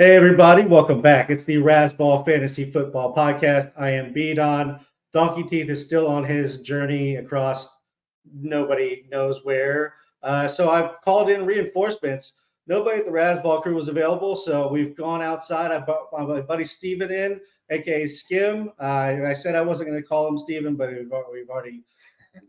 Hey everybody, welcome back. It's the Razzball Fantasy Football Podcast. I am B-Don. Donkey Teeth is still on his journey across nobody knows where. So I've called in reinforcements. Nobody at the Razzball crew was available, so we've gone outside. I brought my buddy Steven in, aka Skim. I said I wasn't going to call him Steven, but we've already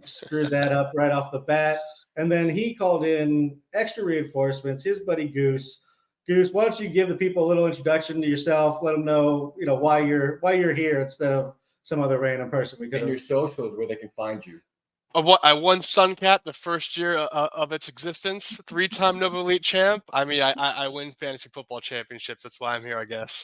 screwed that up right off the bat. And then he called in extra reinforcements, his buddy Goose. Goose, why don't you give the people a little introduction to yourself? Let them know, why you're here instead of some other random person we could And have. your socials where they can find you. I won Suncat the first year of its existence. 3-time Nova Elite champ. I mean, I win fantasy football championships. That's why I'm here, I guess.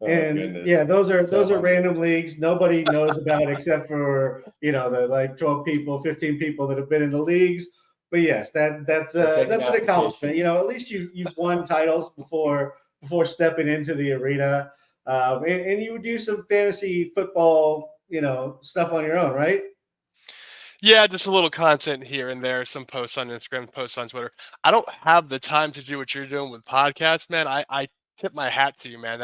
And goodness. yeah, those are So random leagues nobody knows about except for the like 12 people, 15 people that have been in the leagues. But yes, that's an accomplishment. At least you've won titles before stepping into the arena, and you would do some fantasy football stuff on your own, right? Yeah, just a little content here and there, some posts on Instagram, posts on Twitter. I don't have the time to do what you're doing with podcasts, man. I tip my hat to you, man.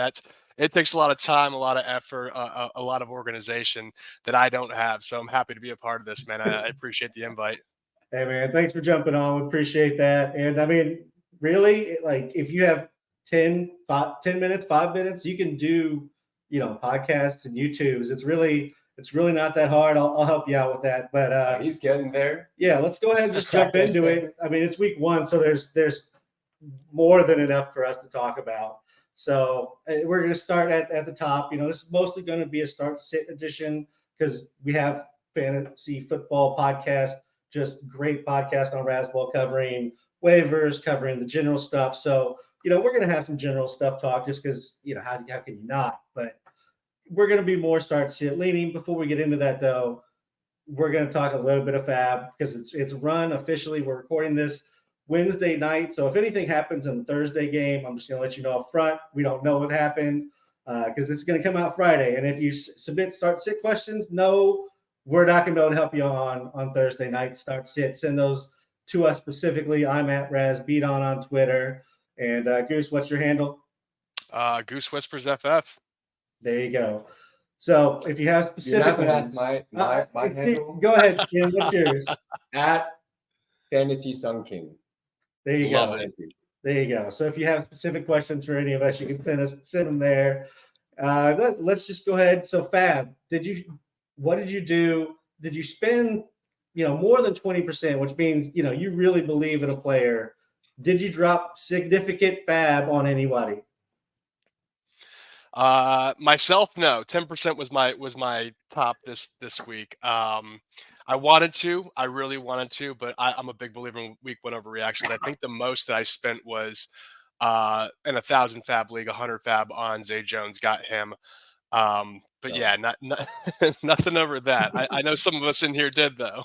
It takes a lot of time, a lot of effort, a lot of organization that I don't have. So I'm happy to be a part of this, man. I appreciate the invite. Hey man, thanks for jumping on. We appreciate that. And I mean, really, like if you have 10 minutes, 5 minutes, you can do, podcasts and YouTubes. It's really not that hard. I'll help you out with that. But he's getting there. Yeah, let's go ahead and just jump into it. I mean, it's week one, so there's more than enough for us to talk about. So we're going to start at the top. This is mostly going to be a start sit edition because we have fantasy football podcast, just great podcast on Razzball covering waivers, covering the general stuff. So, we're going to have some general stuff talk just because, how can you not? But we're going to be more start sit leaning. Before we get into that, though, we're going to talk a little bit of fab because it's run officially. We're recording this Wednesday night. So if anything happens in the Thursday game, I'm just going to let you know up front. We don't know what happened because it's going to come out Friday. And if you submit start sit questions, no, we're not going to be able to help you on Thursday night. Start sit. Send those to us specifically. I'm at RazBeaton on Twitter. And Goose, what's your handle? Goose Whispers FF. There you go. So if you have specific, you're not going to ask my handle. Go ahead, Skim. What's yours? At Fantasy Sun King. There you Love go. it. There you go. So if you have specific questions for any of us, you can send them there. Let's just go ahead. So Fab, what did you do? Did you spend, more than 20%, which means, you really believe in a player? Did you drop significant Fab on anybody? Myself, no. 10% was my top this week. I wanted to, I really wanted to, but I'm a big believer in week one overreactions. I think the most that I spent was in 1,000 fab league, 100 fab on Zay Jones, got him. But yeah, not nothing over that. I know some of us in here did though.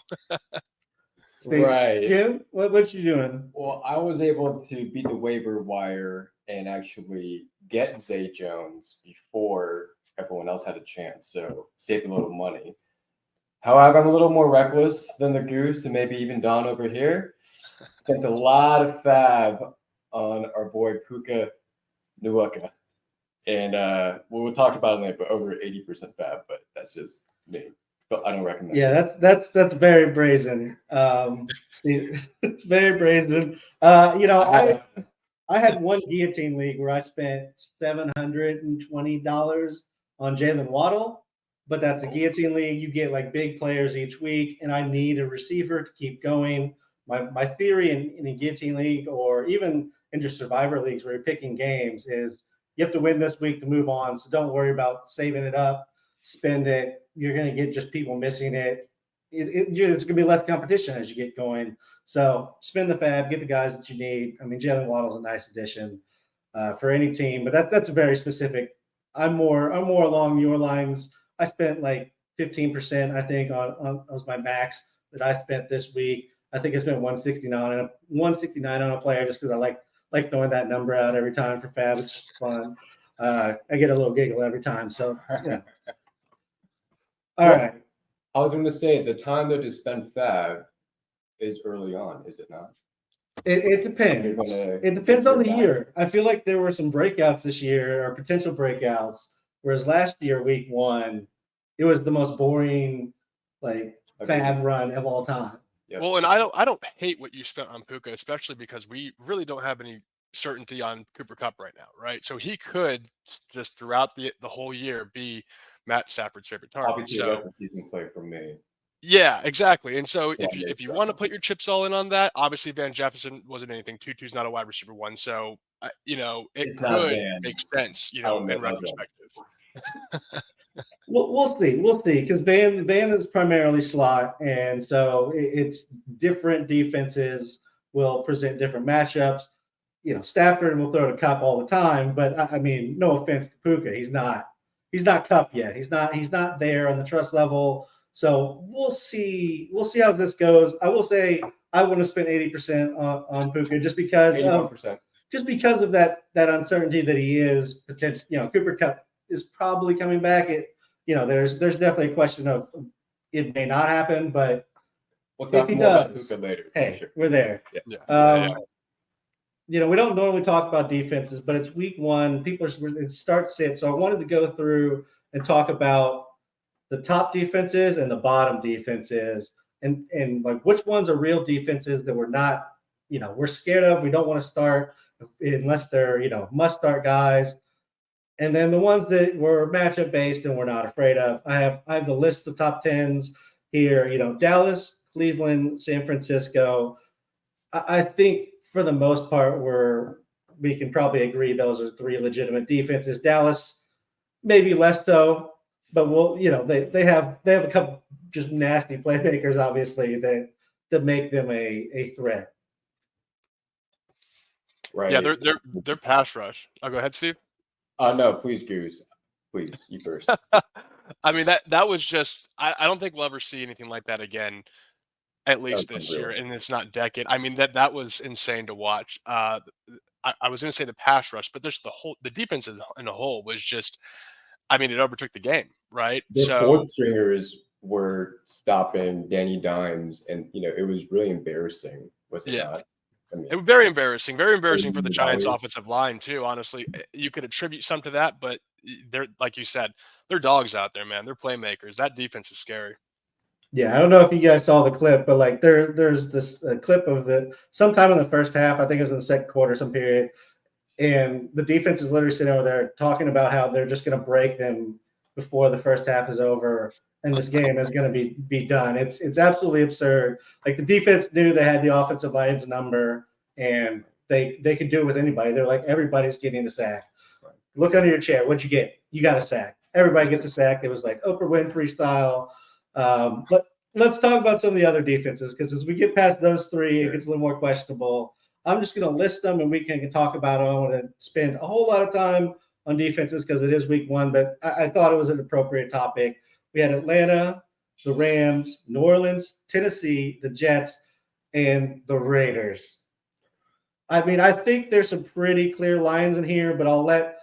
Right. Jim, what you doing? Well, I was able to beat the waiver wire and actually get Zay Jones before everyone else had a chance. So saved a little money. However, I'm a little more reckless than the Goose and maybe even Don over here. Spent a lot of fab on our boy Puka Nuwaka. And we'll talk about it later, but over 80% fab, but that's just me. But I don't recommend. Yeah, that's very brazen. It's very brazen. I had one guillotine league where I spent $720 on Jalen Waddle, but that's a guillotine league. You get like big players each week, and I need a receiver to keep going. My theory in a guillotine league or even in just survivor leagues where you're picking games is you have to win this week to move on. So don't worry about saving it up, spend it. You're going to get just people missing it. It's going to be less competition as you get going. So spend the fab, get the guys that you need. I mean, Jalen Waddle's a nice addition for any team, but that's a very specific. I'm more along your lines. I spent like 15%, I think, on was my max that I spent this week. I think I spent 169 on a player just because I like throwing that number out every time for fab. It's just fun. I get a little giggle every time. So All right. I was going to say the time that to spend fab is early on, is it not? It depends. It depends on the year. I feel like there were some breakouts this year, or potential breakouts, whereas last year, week 1, it was the most boring, like, fab run of all time. Yep. Well, and I don't hate what you spent on Puka, especially because we really don't have any certainty on Cooper Cup right now, right? So he could just throughout the whole year be Matt Stafford's favorite target. Obviously, So a record season play for me. yeah, exactly. And so Yeah, if you want to put your chips all in on that, obviously Van Jefferson wasn't anything. Tutu's not a wide receiver one, so you know it It's not could Van. make sense, you I know, don't know in about that. retrospective. We'll see, because Van is primarily slot, and so it's different defenses will present different matchups. You know, Stafford will throw to Cup all the time, but I mean, no offense to Puka, he's not Cup yet. He's not there on the trust level. So we'll see how this goes. I will say I wouldn't have spent 80% on Puka just because 81%. of that uncertainty that he is potential. You know, Cooper Cup is probably coming back. There's definitely a question of it may not happen, but We'll if talk he more about does, Puka later. hey, Sure. we're there. Yeah. We don't normally talk about defenses, but it's week 1. It starts it. So I wanted to go through and talk about the top defenses and the bottom defenses, and like which ones are real defenses that we're not, we're scared of. We don't want to start unless they're, must start guys. And then the ones that were matchup based and we're not afraid of. I have the list of top 10s here, Dallas, Cleveland, San Francisco. I think for the most part, we can probably agree those are 3 legitimate defenses. Dallas, maybe less so, but they have a couple just nasty playmakers, obviously, that make them a threat. Right. Yeah, they're pass rush. I'll go ahead, Steve. No, please, Goose. Please, you first. I mean that was just I don't think we'll ever see anything like that again, at least this year, and it's not decade. I mean that was insane to watch. I was going to say the pass rush, but there's the defense in a whole was just, I mean, it overtook the game, right? The fourth stringers were stopping Danny Dimes, and it was really embarrassing, was it not? I mean, it was very embarrassing for the Giants' offensive line too. Honestly, you could attribute some to that, but they're, like you said, they're dogs out there, man. They're playmakers. That defense is scary. Yeah, I don't know if you guys saw the clip, but like there's this clip of sometime in the first half. I think it was in the second quarter, some period, and the defense is literally sitting over there talking about how they're just going to break them before the first half is over, and this game is going to be done. It's absolutely absurd. Like the defense knew they had the offensive line's number, and they could do it with anybody. They're like, everybody's getting a sack. Look under your chair. What'd you get? You got a sack. Everybody gets a sack. It was like Oprah Winfrey style. But let's talk about some of the other defenses, because as we get past those 3, it gets a little more questionable. I'm just going to list them and we can talk about them. I want to spend a whole lot of time on defenses because it is week 1, but I thought it was an appropriate topic. We had Atlanta, the Rams, New Orleans, Tennessee, the Jets, and the Raiders. I mean, I think there's some pretty clear lines in here, but I'll let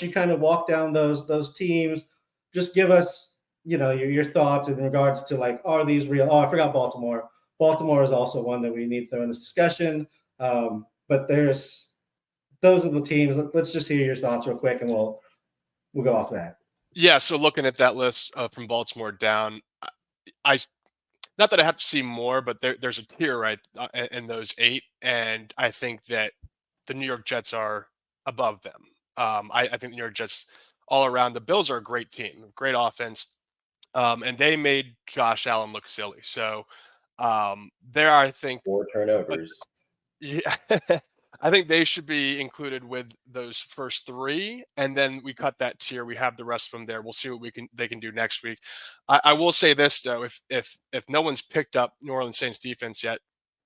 you kind of walk down those teams. Just give us, your thoughts in regards to, like, are these real? Oh, I forgot Baltimore. Baltimore is also one that we need to throw in this discussion. But those are the teams. Let's just hear your thoughts real quick, and we'll go off that. Yeah. So looking at that list from Baltimore down, I not that I have to see more, but there's a tier right in those 8, and I think that the New York Jets are above them. I think the New York Jets all around. The Bills are a great team, great offense, and they made Josh Allen look silly. So there, I think 4 turnovers. Yeah, I think they should be included with those first 3, and then we cut that tier. We have the rest from there. We'll see what they can do next week. I will say this though: if no one's picked up New Orleans Saints defense yet,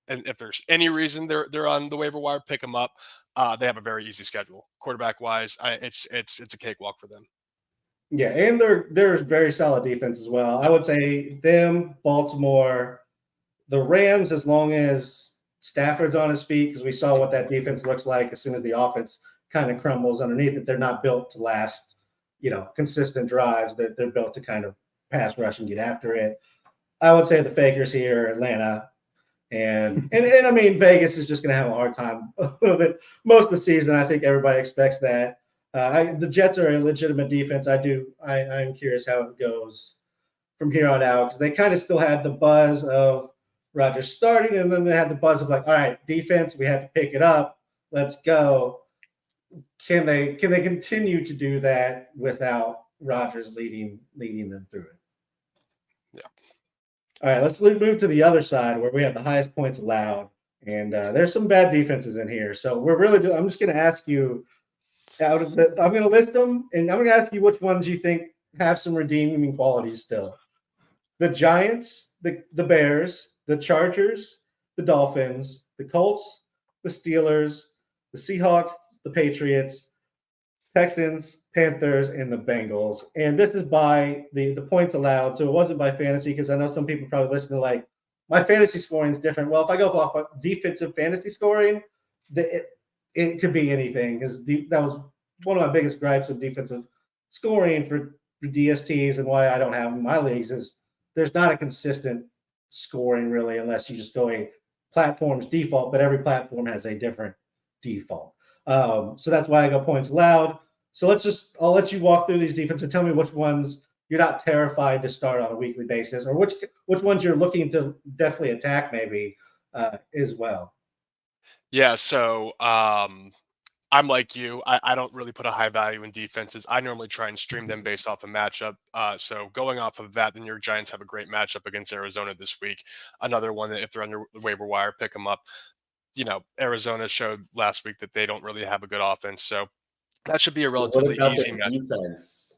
and if there's any reason they're on the waiver wire, pick them up. They have a very easy schedule, quarterback wise. It's a cakewalk for them. Yeah, and they're very solid defense as well. I would say them, Baltimore, the Rams, as long as Stafford's on his feet, because we saw what that defense looks like as soon as the offense kind of crumbles underneath it. They're not built to last, consistent drives. They're built to kind of pass rush and get after it. I would say the fakers here, Atlanta, And I mean, Vegas is just going to have a hard time of it most of the season. I think everybody expects that. The Jets are a legitimate defense. I'm curious how it goes from here on out because they kind of still had the buzz of Rodgers starting, and then they had the buzz of like, all right, defense, we have to pick it up. Let's go. Can they continue to do that without Rodgers leading them through it? Yeah. All right, let's move to the other side where we have the highest points allowed, and there's some bad defenses in here. So I'm just going to ask you I'm going to list them, and I'm going to ask you which ones you think have some redeeming qualities still. The Giants, the Bears, the Chargers, the Dolphins, the Colts, the Steelers, the Seahawks, the Patriots, Texans, Panthers, and the Bengals. And this is by the points allowed. So it wasn't by fantasy because I know some people probably listen to like, my fantasy scoring is different. Well, if I go off of defensive fantasy scoring, it could be anything because that was one of my biggest gripes of defensive scoring for DSTs and why I don't have them in my leagues is there's not a consistent scoring really unless you just go a platform's default, but every platform has a different default. So that's why I go points allowed. So I'll let you walk through these defenses and tell me which ones you're not terrified to start on a weekly basis or which ones you're looking to definitely attack maybe as well. Yeah, so I'm like you. I don't really put a high value in defenses. I normally try and stream them based off a matchup. So going off of that, the New York Giants have a great matchup against Arizona this week. Another one that if they're on the waiver wire, pick them up. Arizona showed last week that they don't really have a good offense. So that should be a relatively easy matchup. Defense?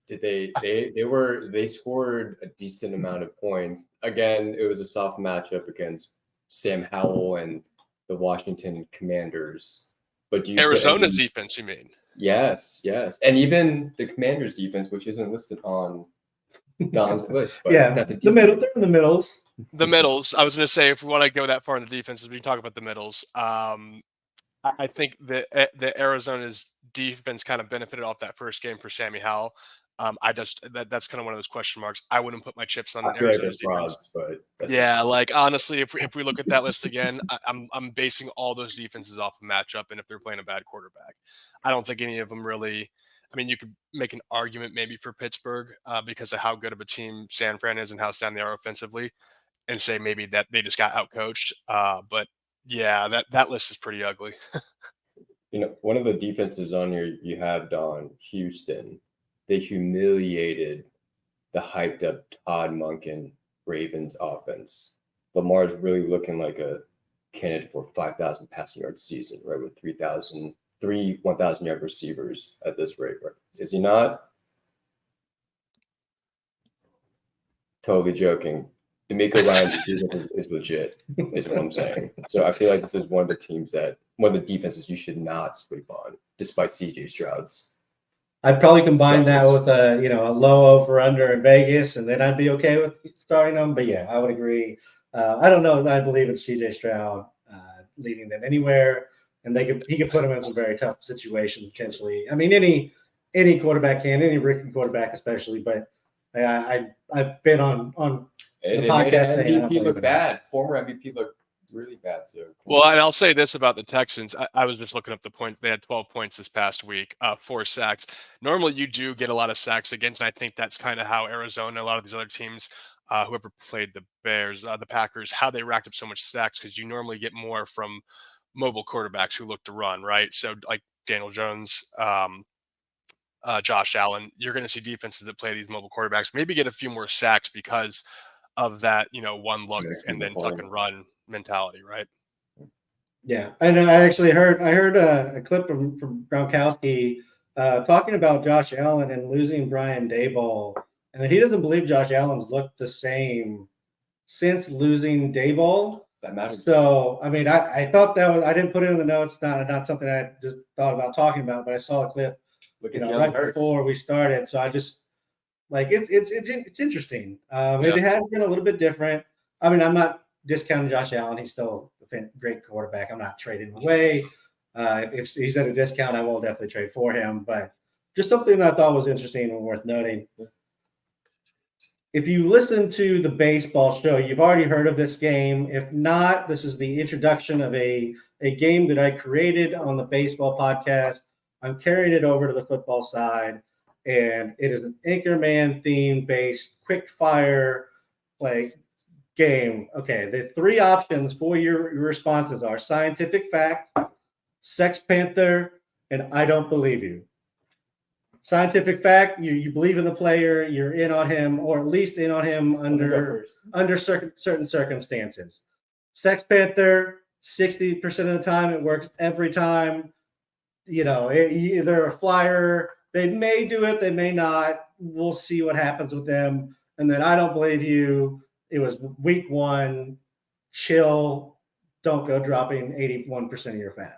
Did they scored a decent amount of points. Again, it was a soft matchup against Sam Howell and the Washington Commanders. But do you Arizona's defense, you mean? Yes. And even the Commanders defense, which isn't listed on Don's list. But yeah, they're in the middles. The middles. I was going to say, if we want to go that far in the defenses, we can talk about the middles. I think the Arizona's defense kind of benefited off that first game for Sammy Howell. That's kind of one of those question marks. I wouldn't put my chips on Arizona's defense. But yeah, like honestly, if we look at that list again, I'm basing all those defenses off of matchup and if they're playing a bad quarterback. I don't think any of them really. I mean, you could make an argument maybe for Pittsburgh because of how good of a team San Fran is and how sound they are offensively, and say maybe that they just got outcoached. But yeah, that list is pretty ugly. One of the defenses on here you have Don Houston. They humiliated the hyped up Todd Monken Ravens offense. Lamar's really looking like a candidate for 5,000 passing yard season, right? With 1,000 yard receivers at this rate, right? Is he not? Totally joking. D'Amico Ryan's defense is legit, is what I'm saying. So I feel like this is one of the defenses you should not sleep on, despite CJ Stroud's. I'd probably combine that with a low over under in Vegas, and then I'd be okay with starting them. But yeah, I would agree. I don't know. I believe in CJ Stroud leading them anywhere, and he could put them in some very tough situations potentially. I mean, any quarterback can, any rookie quarterback especially. But I've been on It the made podcast. MVP look bad. Former MVP looked really bad. So Well, and I'll say this about the Texans. I was just looking up the point. They had 12 points this past week, 4 sacks. Normally, you do get a lot of sacks against, and I think that's kind of how Arizona, a lot of these other teams, whoever played the Bears, the Packers, how they racked up so much sacks because you normally get more from mobile quarterbacks who look to run, right? So like Daniel Jones, Josh Allen, you're going to see defenses that play these mobile quarterbacks maybe get a few more sacks because of that, one look and then tuck and run mentality, right? Yeah, and I actually heard a clip from Gronkowski talking about Josh Allen and losing Brian Daboll, and that he doesn't believe Josh Allen's looked the same since losing Daboll. that matters. So, I mean, I thought that was, I didn't put it in the notes, not something I just thought about talking about, but I saw a clip, right before we started. So I just like it's interesting. It has been a little bit different. I mean, I'm not discounting Josh Allen. He's still a great quarterback. I'm not trading him away. If he's at a discount, I will definitely trade for him. But just something that I thought was interesting and worth noting. if you listen to the baseball show, you've already heard of this game. If not, this is the introduction of a game that I created on the baseball podcast. I'm carrying it over to the football side, and it is an Anchorman theme based quick fire like game. Okay, the three options for your responses are scientific fact, Sex Panther, and I don't believe you. Scientific fact, you believe in the player, you're in on him, or at least in on him under certain circumstances. Sex Panther, 60% of the time, it works every time. They're a flyer. They may do it, they may not. We'll see what happens with them. And then I don't believe you. It was week 1. Chill. Don't go dropping 81% of your fab.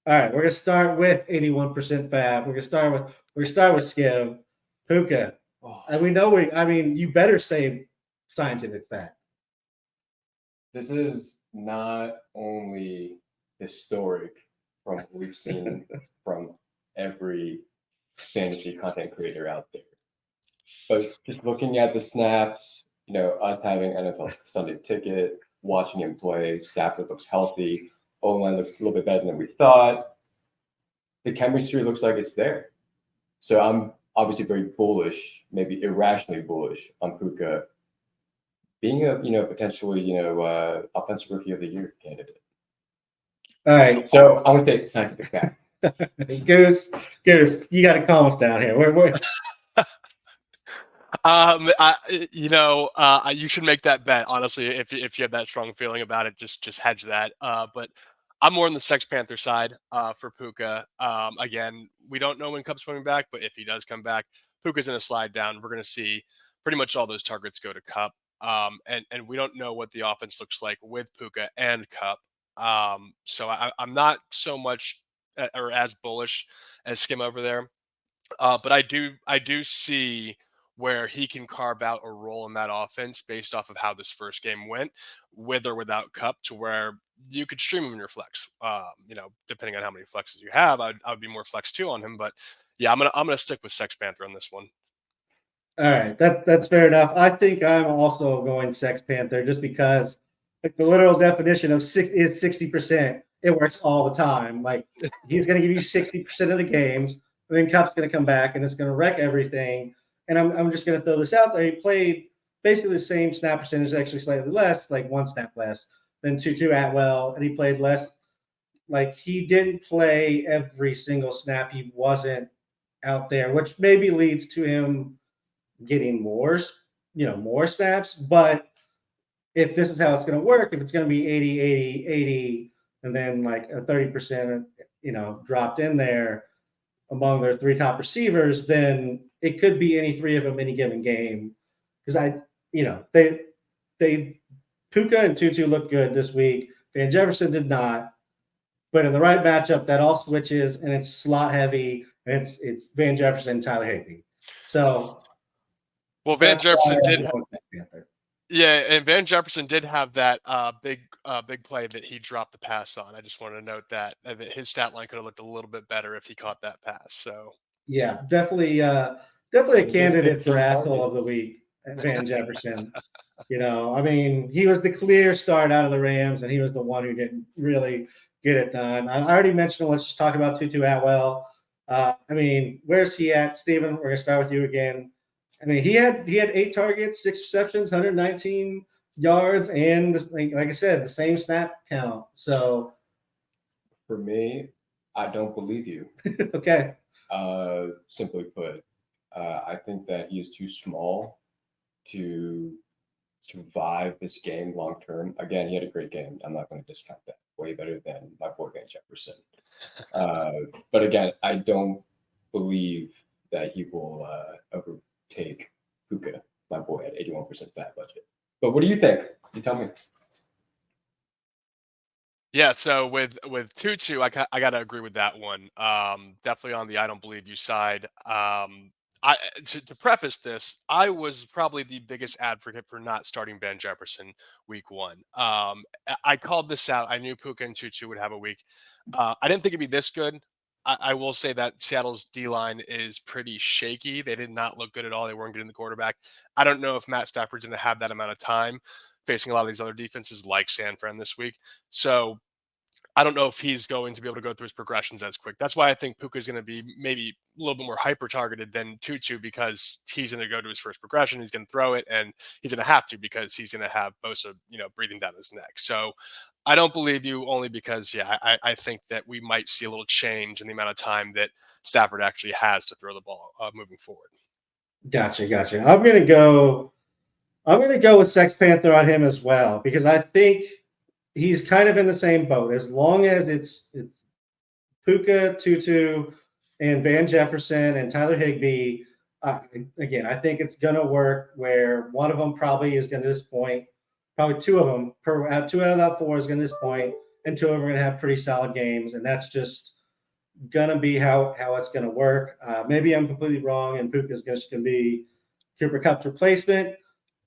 All right, we're gonna start with 81% fab. We're gonna start with Skiv, Puka. And we know you better say scientific fact. This is not only historic from what we've seen from every fantasy content creator out there, but just looking at the snaps, us having NFL Sunday Ticket, watching him play, Stafford looks healthy. O-line looks a little bit better than we thought. The chemistry looks like it's there. So I'm obviously very bullish, maybe irrationally bullish on Puka being a potentially offensive rookie of the year candidate. All right, so I'm gonna take scientific fact. Goose, you got to calm us down here. We're you should make that bet. Honestly, if you have that strong feeling about it, just hedge that. But I'm more on the Sex Panther side for Puka. Again, we don't know when Cup's coming back, but if he does come back, Puka's in a slide down. We're going to see pretty much all those targets go to Cup. And we don't know what the offense looks like with Puka and Cup. So I'm not so much or as bullish as Skim over there. But I do see where he can carve out a role in that offense based off of how this first game went, with or without Cup, to where you could stream him in your flex. Depending on how many flexes you have, I would be more flex 2 on him. But yeah, I'm gonna stick with Sex Panther on this one. All right, that's fair enough. I think I'm also going Sex Panther just because the literal definition of 60%. It works all the time. Like he's going to give you 60% of the games, and then Cup's going to come back and it's going to wreck everything. And I'm just going to throw this out there. He played basically the same snap percentage, actually slightly less, like 1 snap less than Tutu Atwell, and he played less. Like he didn't play every single snap. He wasn't out there, which maybe leads to him getting more snaps. But if this is how it's going to work, if it's going to be 80, 80, 80, and then like a 30%, dropped in there among their 3 top receivers, then it could be any 3 of them any given game. Because they Puka and Tutu looked good this week. Van Jefferson did not. But in the right matchup, that all switches and it's slot heavy, and it's Van Jefferson, Tyler Higbee. So, well, Van Jefferson did. Yeah, and Van Jefferson did have that big play that he dropped the pass on. I just wanted to note that his stat line could have looked a little bit better if he caught that pass. So yeah, definitely a candidate for asshole of the week, Van Jefferson. He was the clear start out of the Rams, and he was the one who didn't really get it done. I already mentioned. Let's just talk about Tutu Atwell. Where's he at, Steven? We're gonna start with you again. He had 8 targets, 6 receptions, 119 yards, and like I said, the same snap count. So for me, I don't believe you. Okay. Simply put, I think that he is too small to survive this game long term. Again, he had a great game. I'm not going to discount that. Way better than my boy Van Jefferson. But again, I don't believe that he will overtake Puka, my boy, at 81% fat budget. But what do you think? You tell me. Yeah, so with Tutu, I got to agree with that one. Definitely on the I don't believe you side. To preface this, I was probably the biggest advocate for not starting Van Jefferson week 1. I called this out. I knew Puka and Tutu would have a week. I didn't think it'd be this good. I will say that Seattle's D line is pretty shaky. They did not look good at all. They weren't getting the quarterback. I don't know if Matt Stafford's going to have that amount of time facing a lot of these other defenses like San Fran this week. So I don't know if he's going to be able to go through his progressions as quick. That's why I think Puka is going to be maybe a little bit more hyper targeted than Tutu, because he's going to go to his first progression. He's going to throw it, and he's going to have to, because he's going to have Bosa, breathing down his neck. So I don't believe you, only because, I think that we might see a little change in the amount of time that Stafford actually has to throw the ball moving forward. Gotcha. I'm gonna go with Sex Panther on him as well, because I think he's kind of in the same boat. As long as it's Puka, Tutu, and Van Jefferson and Tyler Higbee, again, I think it's gonna work where one of them probably is gonna disappoint. Probably two of them, two out of that four is gonna disappoint, and two of them are gonna have pretty solid games, and that's just gonna be how it's gonna work. Maybe I'm completely wrong, and Puka is just gonna be Cooper Kupp's replacement.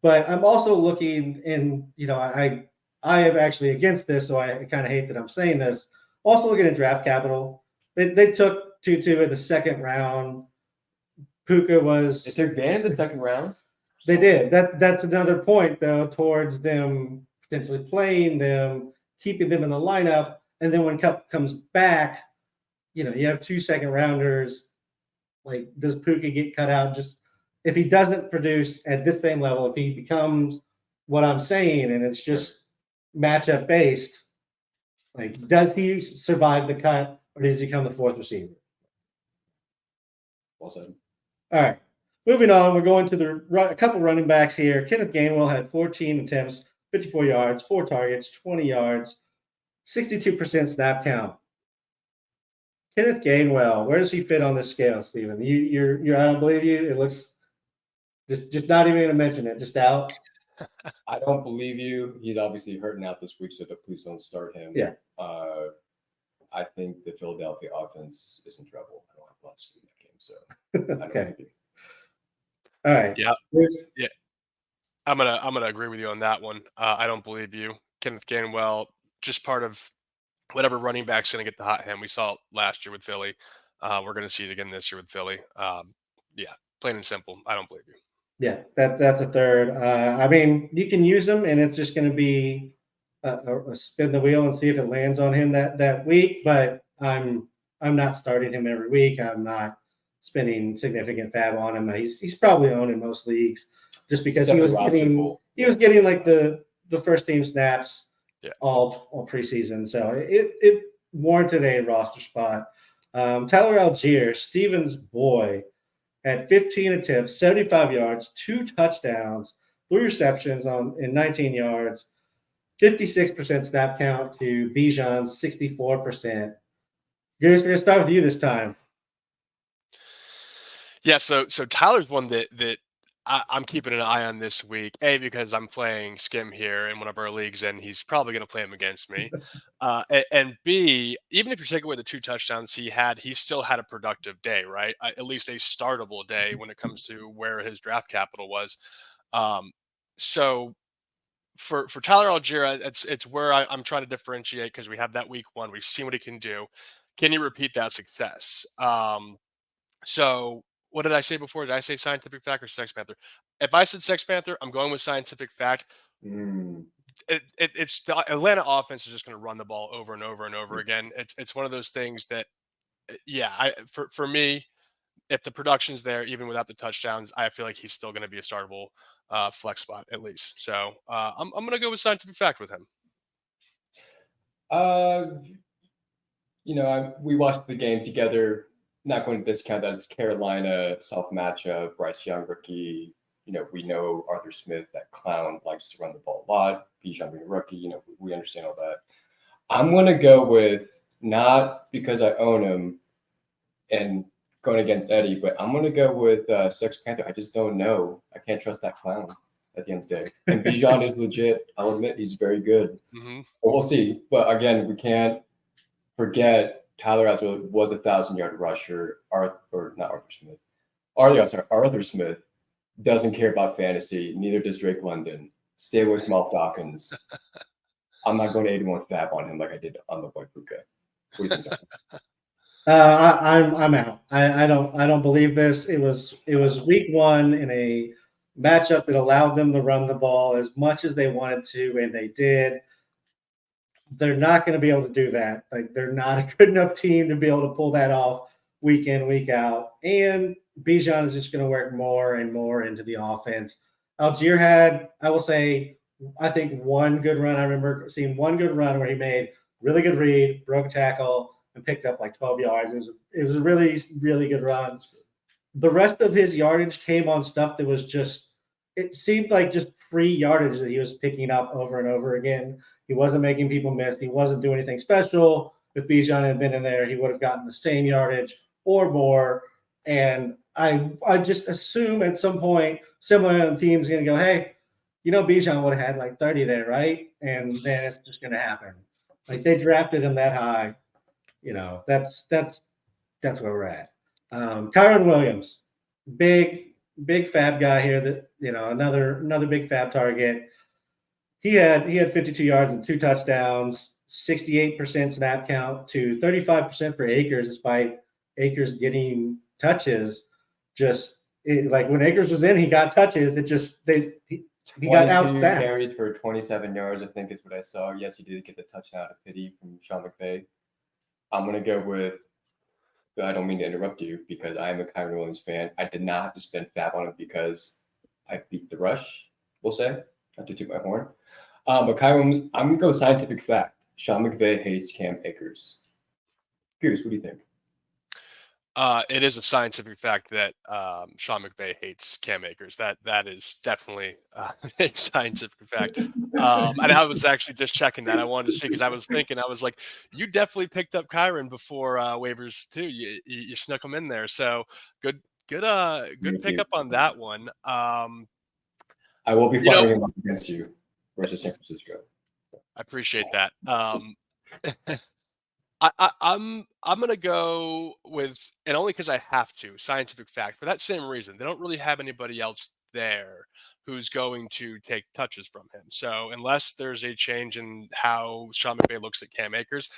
But I'm also looking, and I am actually against this, so I kind of hate that I'm saying this. Also looking at draft capital. They took Tutu in the second round. Puka was. They took Van in the second round. They did. That's another point, though, towards them potentially playing them, keeping them in the lineup, and then when Kupp comes back, you have 2 second rounders. Like, does Puka get cut out? Just if he doesn't produce at this same level, if he becomes what I'm saying, and it's just matchup based, like, does he survive the cut, or does he become the fourth receiver? Well said. All right. Moving on, we're going to a couple running backs here. Kenneth Gainwell had 14 attempts, 54 yards, 4 targets, 20 yards, 62% snap count. Kenneth Gainwell, where does he fit on this scale, Steven? I don't believe you. It looks just not even going to mention it. Just out. I don't believe you. He's obviously hurting out this week, so please don't start him. Yeah. I think the Philadelphia offense is in trouble. I don't have lots in that game, so I don't Okay. believe you. All right. Yeah. Yeah. I'm gonna agree with you on that one. I don't believe you. Kenneth Gainwell, just part of whatever running back's going to get the hot hand. We saw it last year with Philly. We're going to see it again this year with Philly. Plain and simple. I don't believe you. Yeah, that's a third. I mean, you can use them, and it's just going to be a spin the wheel and see if it lands on him that week. But I'm not starting him every week. I'm not spending significant fab on him. He's probably owned in most leagues just because he was getting like the first team snaps all preseason. So it warranted a roster spot. Tyler Algier, Stevens' boy, had 15 attempts, 75 yards, 2 touchdowns, 3 receptions in 19 yards, 56% snap count to Bijan's 64%. Goose, we're going to start with you this time. Yeah, so Tyler's one that I'm keeping an eye on this week. A, because I'm playing Skim here in one of our leagues, and he's probably going to play him against me. And B, even if you take away the 2 touchdowns he still had a productive day, right? At least a startable day when it comes to where his draft capital was. So for Tyler Algier, it's where I'm trying to differentiate, because we have that week 1. We've seen what he can do. Can you repeat that success? So what did I say before? Did I say scientific fact or Sex Panther? If I said Sex Panther, I'm going with scientific fact. It's the Atlanta offense is just going to run the ball over and over and over again. It's one of those things that, for me, if the production's there, even without the touchdowns, I feel like he's still going to be a startable flex spot at least. So I'm going to go with scientific fact with him. We watched the game together. Not going to discount that it's Carolina, soft matchup, Bryce Young rookie. We know Arthur Smith, that clown, likes to run the ball a lot. Bijan being a rookie, we understand all that. I'm going to go with, not because I own him and going against Eddie, but I'm going to go with Sex Panther. I just don't know. I can't trust that clown at the end of the day. And Bijan is legit. I'll admit he's very good. Mm-hmm. But we'll see. But again, we can't forget Tyler Algier was a 1,000-yard rusher. Arthur Smith doesn't care about fantasy. Neither does Drake London. Stay away from all Falcons. I'm not going to 81 fab on him like I did on the boy Puka. I'm out. I don't believe this. It was week one in a matchup that allowed them to run the ball as much as they wanted to, and they did. They're not going to be able to do that. Like they're not a good enough team to be able to pull that off week in, week out. And Bijan is just going to work more and more into the offense. Algier had, I will say, I think one good run. I remember seeing one good run where he made really good read, broke a tackle, and picked up like 12 yards. It was a really, really good run. The rest of his yardage came on stuff that was just, it seemed like just free yardage that he was picking up over and over again. He wasn't making people miss. He wasn't doing anything special. If Bijan had been in there, he would have gotten the same yardage or more. And I just assume at some point, similar team's going to go, hey, Bijan would have had like 30 there, right? And then it's just going to happen. Like they drafted him that high. That's where we're at. Kyron Williams, big fab guy here. That another big fab target. He had 52 yards and 2 touchdowns, 68% snap count to 35% for Akers, despite Akers getting touches. Like when Akers was in, he got touches. He got outstaffed. Carries for 27 yards, I think is what I saw. Yes, he did get the touchdown out of pity from Sean McVay. I'm gonna go with. I don't mean to interrupt you because I am a Kyron Williams fan. I did not have to spend fab on it because I beat the rush. We'll say, not to toot my horn. But Kyron, I'm gonna go scientific fact. Sean McVay hates Cam Akers. Goose, what do you think? It is a scientific fact that Sean McVay hates Cam Akers. That is definitely a scientific fact. And I was actually just checking that. I wanted to see because I was thinking, I was like, you definitely picked up Kyron before waivers too. You snuck him in there. So good pickup on that one. I will be firing him up against you versus San Francisco. I appreciate that. I'm gonna go with, and only because I have to, scientific fact for that same reason. They don't really have anybody else there who's going to take touches from him. So unless there's a change in how Sean McVay looks at Cam Akers,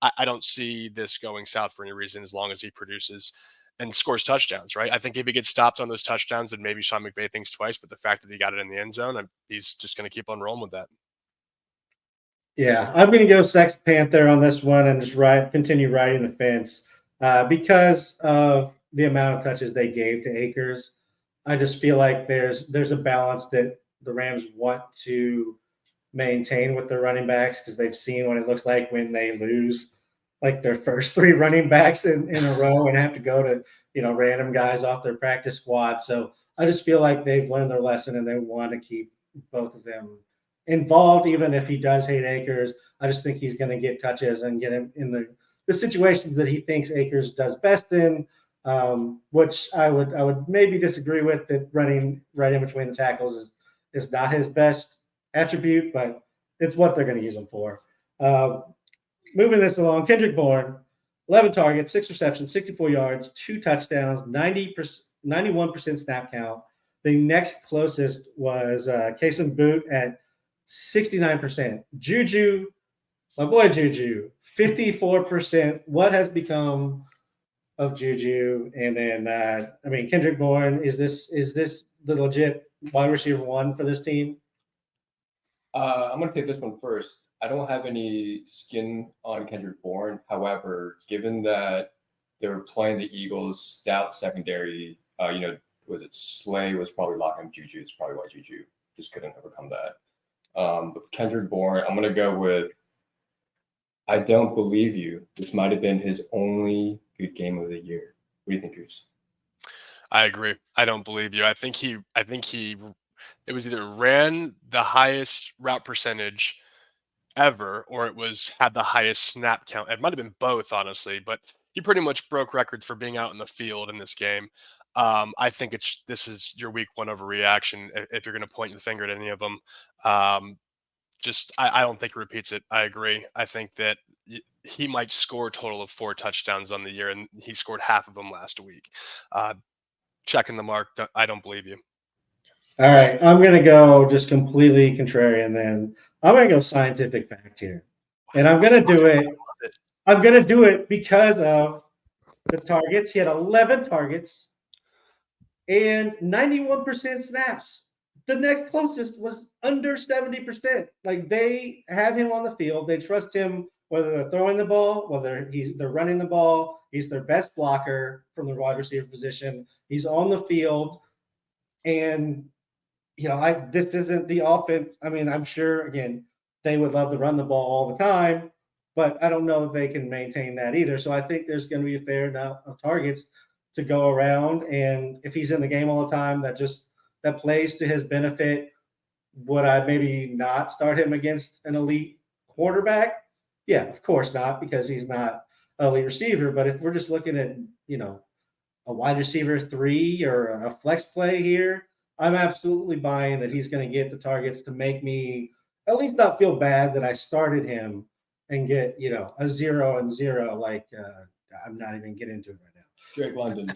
I don't see this going south for any reason as long as he produces and scores touchdowns, right? I think if he gets stopped on those touchdowns, then maybe Sean McVay thinks twice. But the fact that he got it in the end zone, he's just going to keep on rolling with that. Yeah, I'm going to go Sex Panther on this one and just continue riding the fence because of the amount of touches they gave to Akers. I just feel like there's a balance that the Rams want to maintain with their running backs because they've seen what it looks like when they lose like their first 3 running backs in a row and have to go to random guys off their practice squad. So I just feel like they've learned their lesson and they want to keep both of them involved, even if he does hate Akers. I just think he's going to get touches and get him in the situations that he thinks Akers does best in, which I would maybe disagree with, that running right in between the tackles is not his best attribute, but it's what they're going to use him for. Moving this along, Kendrick Bourne, 11 targets, 6 receptions, 64 yards, 2 touchdowns, 91% snap count. The next closest was Kason Boot at 69%. Juju, my boy Juju, 54%. What has become of Juju? And then, Kendrick Bourne, is this the legit wide receiver 1 for this team? I'm going to take this one first. I don't have any skin on Kendrick Bourne. However, given that they were playing the Eagles' stout secondary, was it Slay was probably locking Juju. It's probably why Juju just couldn't overcome that. But Kendrick Bourne, I'm going to go with, I don't believe you. This might have been his only good game of the year. What do you think, Goose? I agree. I don't believe you. I think he it was either ran the highest route percentage ever, or it had the highest snap count. It might have been both, honestly, but he pretty much broke records for being out in the field in this game. I think this is your week 1 overreaction if you're going to point the finger at any of them. I don't think he repeats it. I agree. I think that he might score a total of 4 touchdowns on the year, and he scored half of them last week. Checking the mark. I don't believe you. All right, I'm going to go just completely contrarian then. I'm going to go scientific fact here. And I'm going to do it. I'm going to do it because of the targets. He had 11 targets and 91% snaps. The next closest was under 70%. Like, they have him on the field. They trust him, whether they're throwing the ball, whether they're running the ball. He's their best blocker from the wide receiver position. He's on the field. And, this isn't the offense. I mean, I'm sure, again, they would love to run the ball all the time, but I don't know if they can maintain that either. So I think there's going to be a fair amount of targets to go around. And if he's in the game all the time, that plays to his benefit. Would I maybe not start him against an elite quarterback? Yeah, of course not, because he's not an elite receiver. But if we're just looking at, a wide receiver 3 or a flex play here, I'm absolutely buying that he's going to get the targets to make me at least not feel bad that I started him and get, a 0-0. Like, I'm not even getting into it right now. Drake London.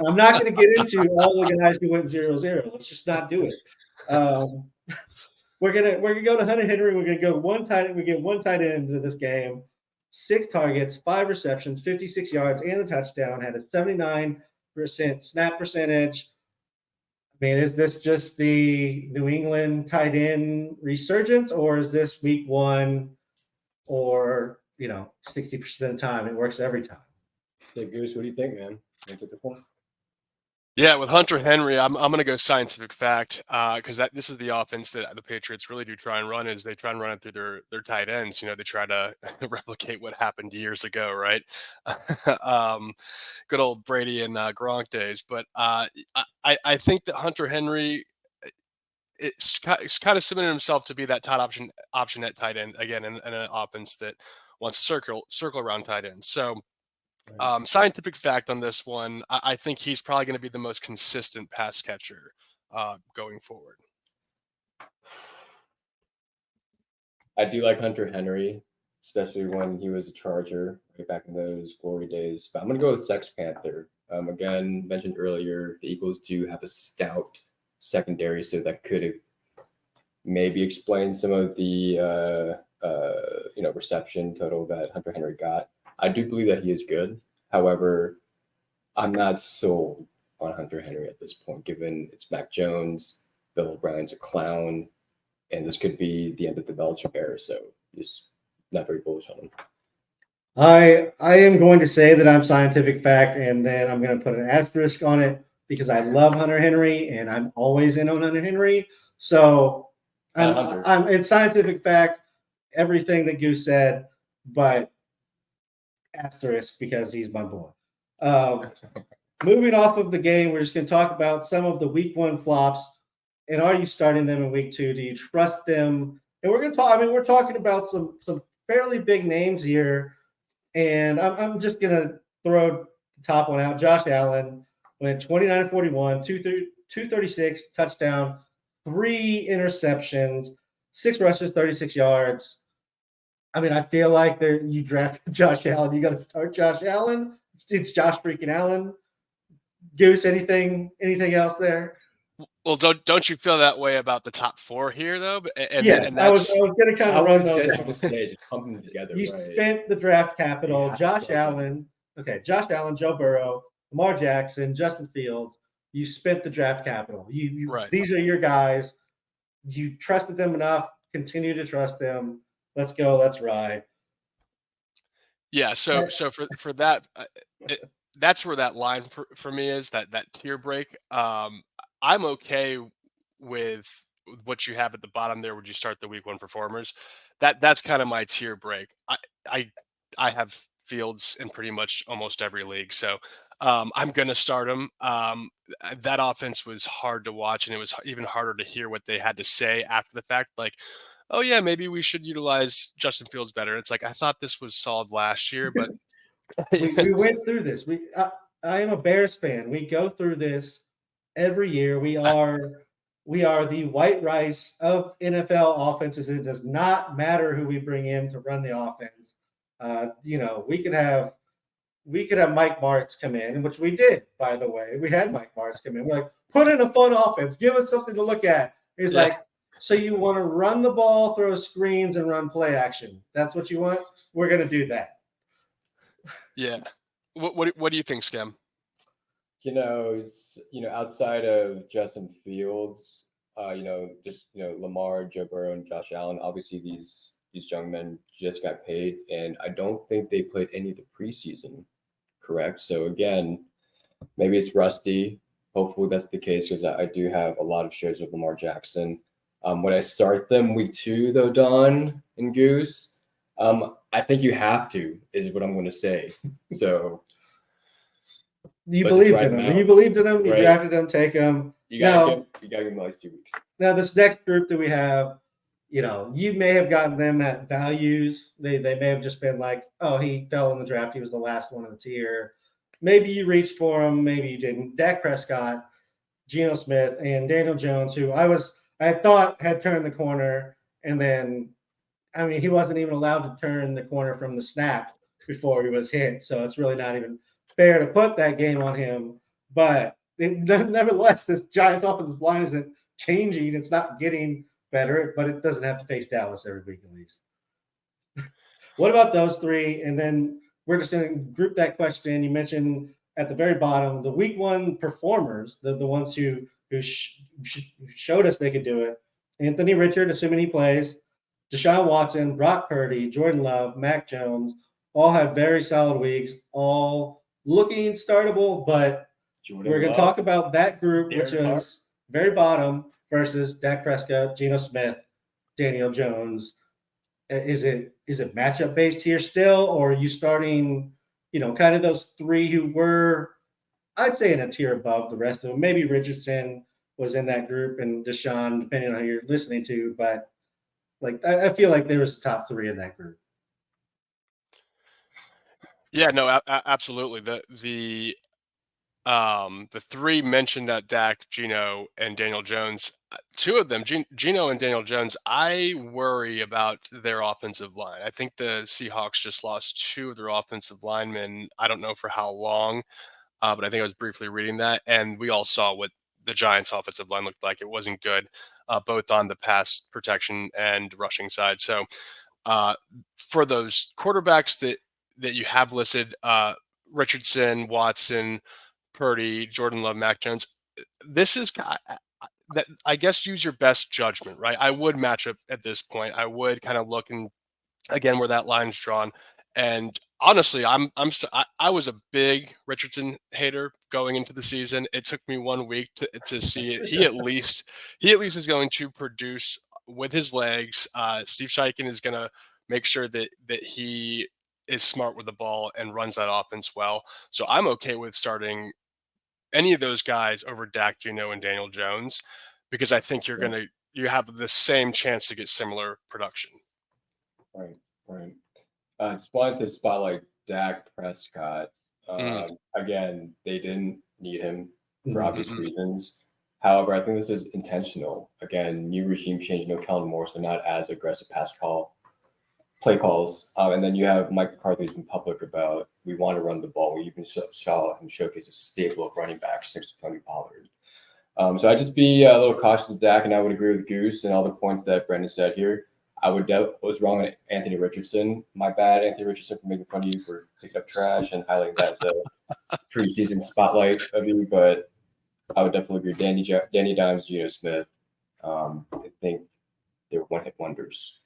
I'm not going to get into all the guys who went 0-0. Let's just not do it. We're gonna go to Hunter Henry. We're gonna go one tight end. We get one tight end into this game. 6 targets, 5 receptions, 56 yards, and a touchdown. Had a 79% snap percentage. I mean, is this just the New England tight end resurgence, or is this week 1, or 60% of the time it works every time? Hey, Goose, what do you think, man? Yeah, with Hunter Henry, I'm going to go scientific fact because this is the offense that the Patriots really do try and run. Is they try and run it through their tight ends. They try to replicate what happened years ago, right? Good old Brady and Gronk days. But I think that Hunter Henry, it's kind of submitted himself to be that tight option at tight end again in an offense that wants to circle around tight ends. So. Scientific fact on this one, I think he's probably going to be the most consistent pass catcher going forward. I do like Hunter Henry, especially when he was a Charger right back in those glory days. But I'm going to go with Panther. Again, mentioned earlier, the Eagles do have a stout secondary, so that could maybe explain some of the reception total that Hunter Henry got. I do believe that he is good. However, I'm not sold on Hunter Henry at this point, given it's Mac Jones, Bill O'Brien's a clown, and this could be the end of the Belichick era. So just not very bullish on him. I am going to say that I'm scientific fact, and then I'm going to put an asterisk on it because I love Hunter Henry, and I'm always in on Hunter Henry. So it's scientific fact, everything that Goose said, but asterisk because he's my boy. Moving off of the game, we're just going to talk about some of the week 1 flops. And are you starting them in week 2? Do you trust them? And we're going to talk. I mean, we're talking about some fairly big names here. And I'm just going to throw the top one out. Josh Allen went 29-41, 236, touchdown, 3 interceptions, 6 rushes, 36 yards. I mean, I feel like you drafted Josh Allen. You got to start Josh Allen. It's Josh freaking Allen. Goose, anything else there? Well, don't you feel that way about the top 4 here, though? Yes, I was going to kind of run those down. Stage, pumping together. You spent the draft capital. Yeah, Josh Allen, Joe Burrow, Lamar Jackson, Justin Fields. You spent the draft capital. Right. These are your guys. You trusted them enough. Continue to trust them. Let's go. Let's ride. Yeah. So for that, that's where that line for me is that tier break. I'm okay with what you have at the bottom there. Would you start the week 1 performers? That's kind of my tier break. I have Fields in pretty much almost every league, so I'm gonna start him. That offense was hard to watch, and it was even harder to hear what they had to say after the fact. Like, oh yeah, maybe we should utilize Justin Fields better. It's like, I thought this was solid last year, but we went through this. I am a Bears fan. We go through this every year. We are the white rice of NFL offenses. It does not matter who we bring in to run the offense. We could have Mike Martz come in, which we did, by the way. We had Mike Martz come in. We're like, put in a fun offense. Give us something to look at. He's like, so you want to run the ball, throw screens, and run play action. That's what you want? We're going to do that. Yeah. What do you think, Scam? Outside of Justin Fields, Lamar, Joe Burrow, and Josh Allen. Obviously, these young men just got paid, and I don't think they played any of the preseason. Correct. So again, maybe it's rusty. Hopefully that's the case because I do have a lot of shares of Lamar Jackson. When I start them week 2, though, Don and Goose, I think you have to, is what I'm going to say. So. You believed in him. You believed in him. You drafted him. Take him. You gotta give him at least 2 weeks. Now this next group that we have, you may have gotten them at values. They may have just been like, oh, he fell in the draft. He was the last one in the tier. Maybe you reached for him. Maybe you didn't. Dak Prescott, Geno Smith, and Daniel Jones, who I thought had turned the corner, and then, he wasn't even allowed to turn the corner from the snap before he was hit. So it's really not even fair to put that game on him, but nevertheless, this Giants offensive line isn't changing. It's not getting better, but it doesn't have to face Dallas every week at least. What about those three? And then we're just going to group that question. You mentioned at the very bottom the week 1 performers, the ones who showed us they could do it. Anthony Richard, assuming he plays, Deshaun Watson, Brock Purdy, Jordan Love, Mac Jones, all had very solid weeks, all looking startable, but we're going to talk about that group, which is very bottom, versus Dak Prescott, Geno Smith, Daniel Jones. Is it matchup based here still, or are you starting, kind of those 3 who were, I'd say, in a tier above the rest of them? Maybe Richardson was in that group, and Deshaun, depending on who you're listening to, but I feel like there was the top 3 in that group. Yeah, no, absolutely. The 3 mentioned at Dak, Geno, and Daniel Jones, 2 of them, Geno and Daniel Jones, I worry about their offensive line. I think the Seahawks just lost 2 of their offensive linemen. I don't know for how long, but I think I was briefly reading that, and we all saw what the Giants' offensive line looked like. It wasn't good, both on the pass protection and rushing side. So for those quarterbacks that you have listed, Richardson, Watson, Purdy, Jordan Love, Mac Jones, this is that, I guess, use your best judgment, right? I would match up at this point. I would kind of look and again where that line's drawn. And honestly, I was a big Richardson hater going into the season. It took me 1 week to see it. He at least is going to produce with his legs. Steve Sheikin is going to make sure that he is smart with the ball and runs that offense well. So I'm okay with starting any of those guys over Dak, Geno, and Daniel Jones, because I think you have the same chance to get similar production. Right. Just wanted to spotlight Dak Prescott. Again, they didn't need him for obvious reasons. However, I think this is intentional. Again, new regime change, no Kellen Moore, so not as aggressive play calls. And then you have Mike McCarthy who's been public about we want to run the ball. We even saw him showcase a stable of running backs next to Tony Pollard. So I'd just be a little cautious with Dak, and I would agree with Goose and all the points that Brandon said here. I was wrong on Anthony Richardson. My bad, Anthony Richardson, for making fun of you for picking up trash and highlighting that as a preseason spotlight of you. But I would definitely agree. Danny Dimes, Geno Smith. I think they were one-hit wonders.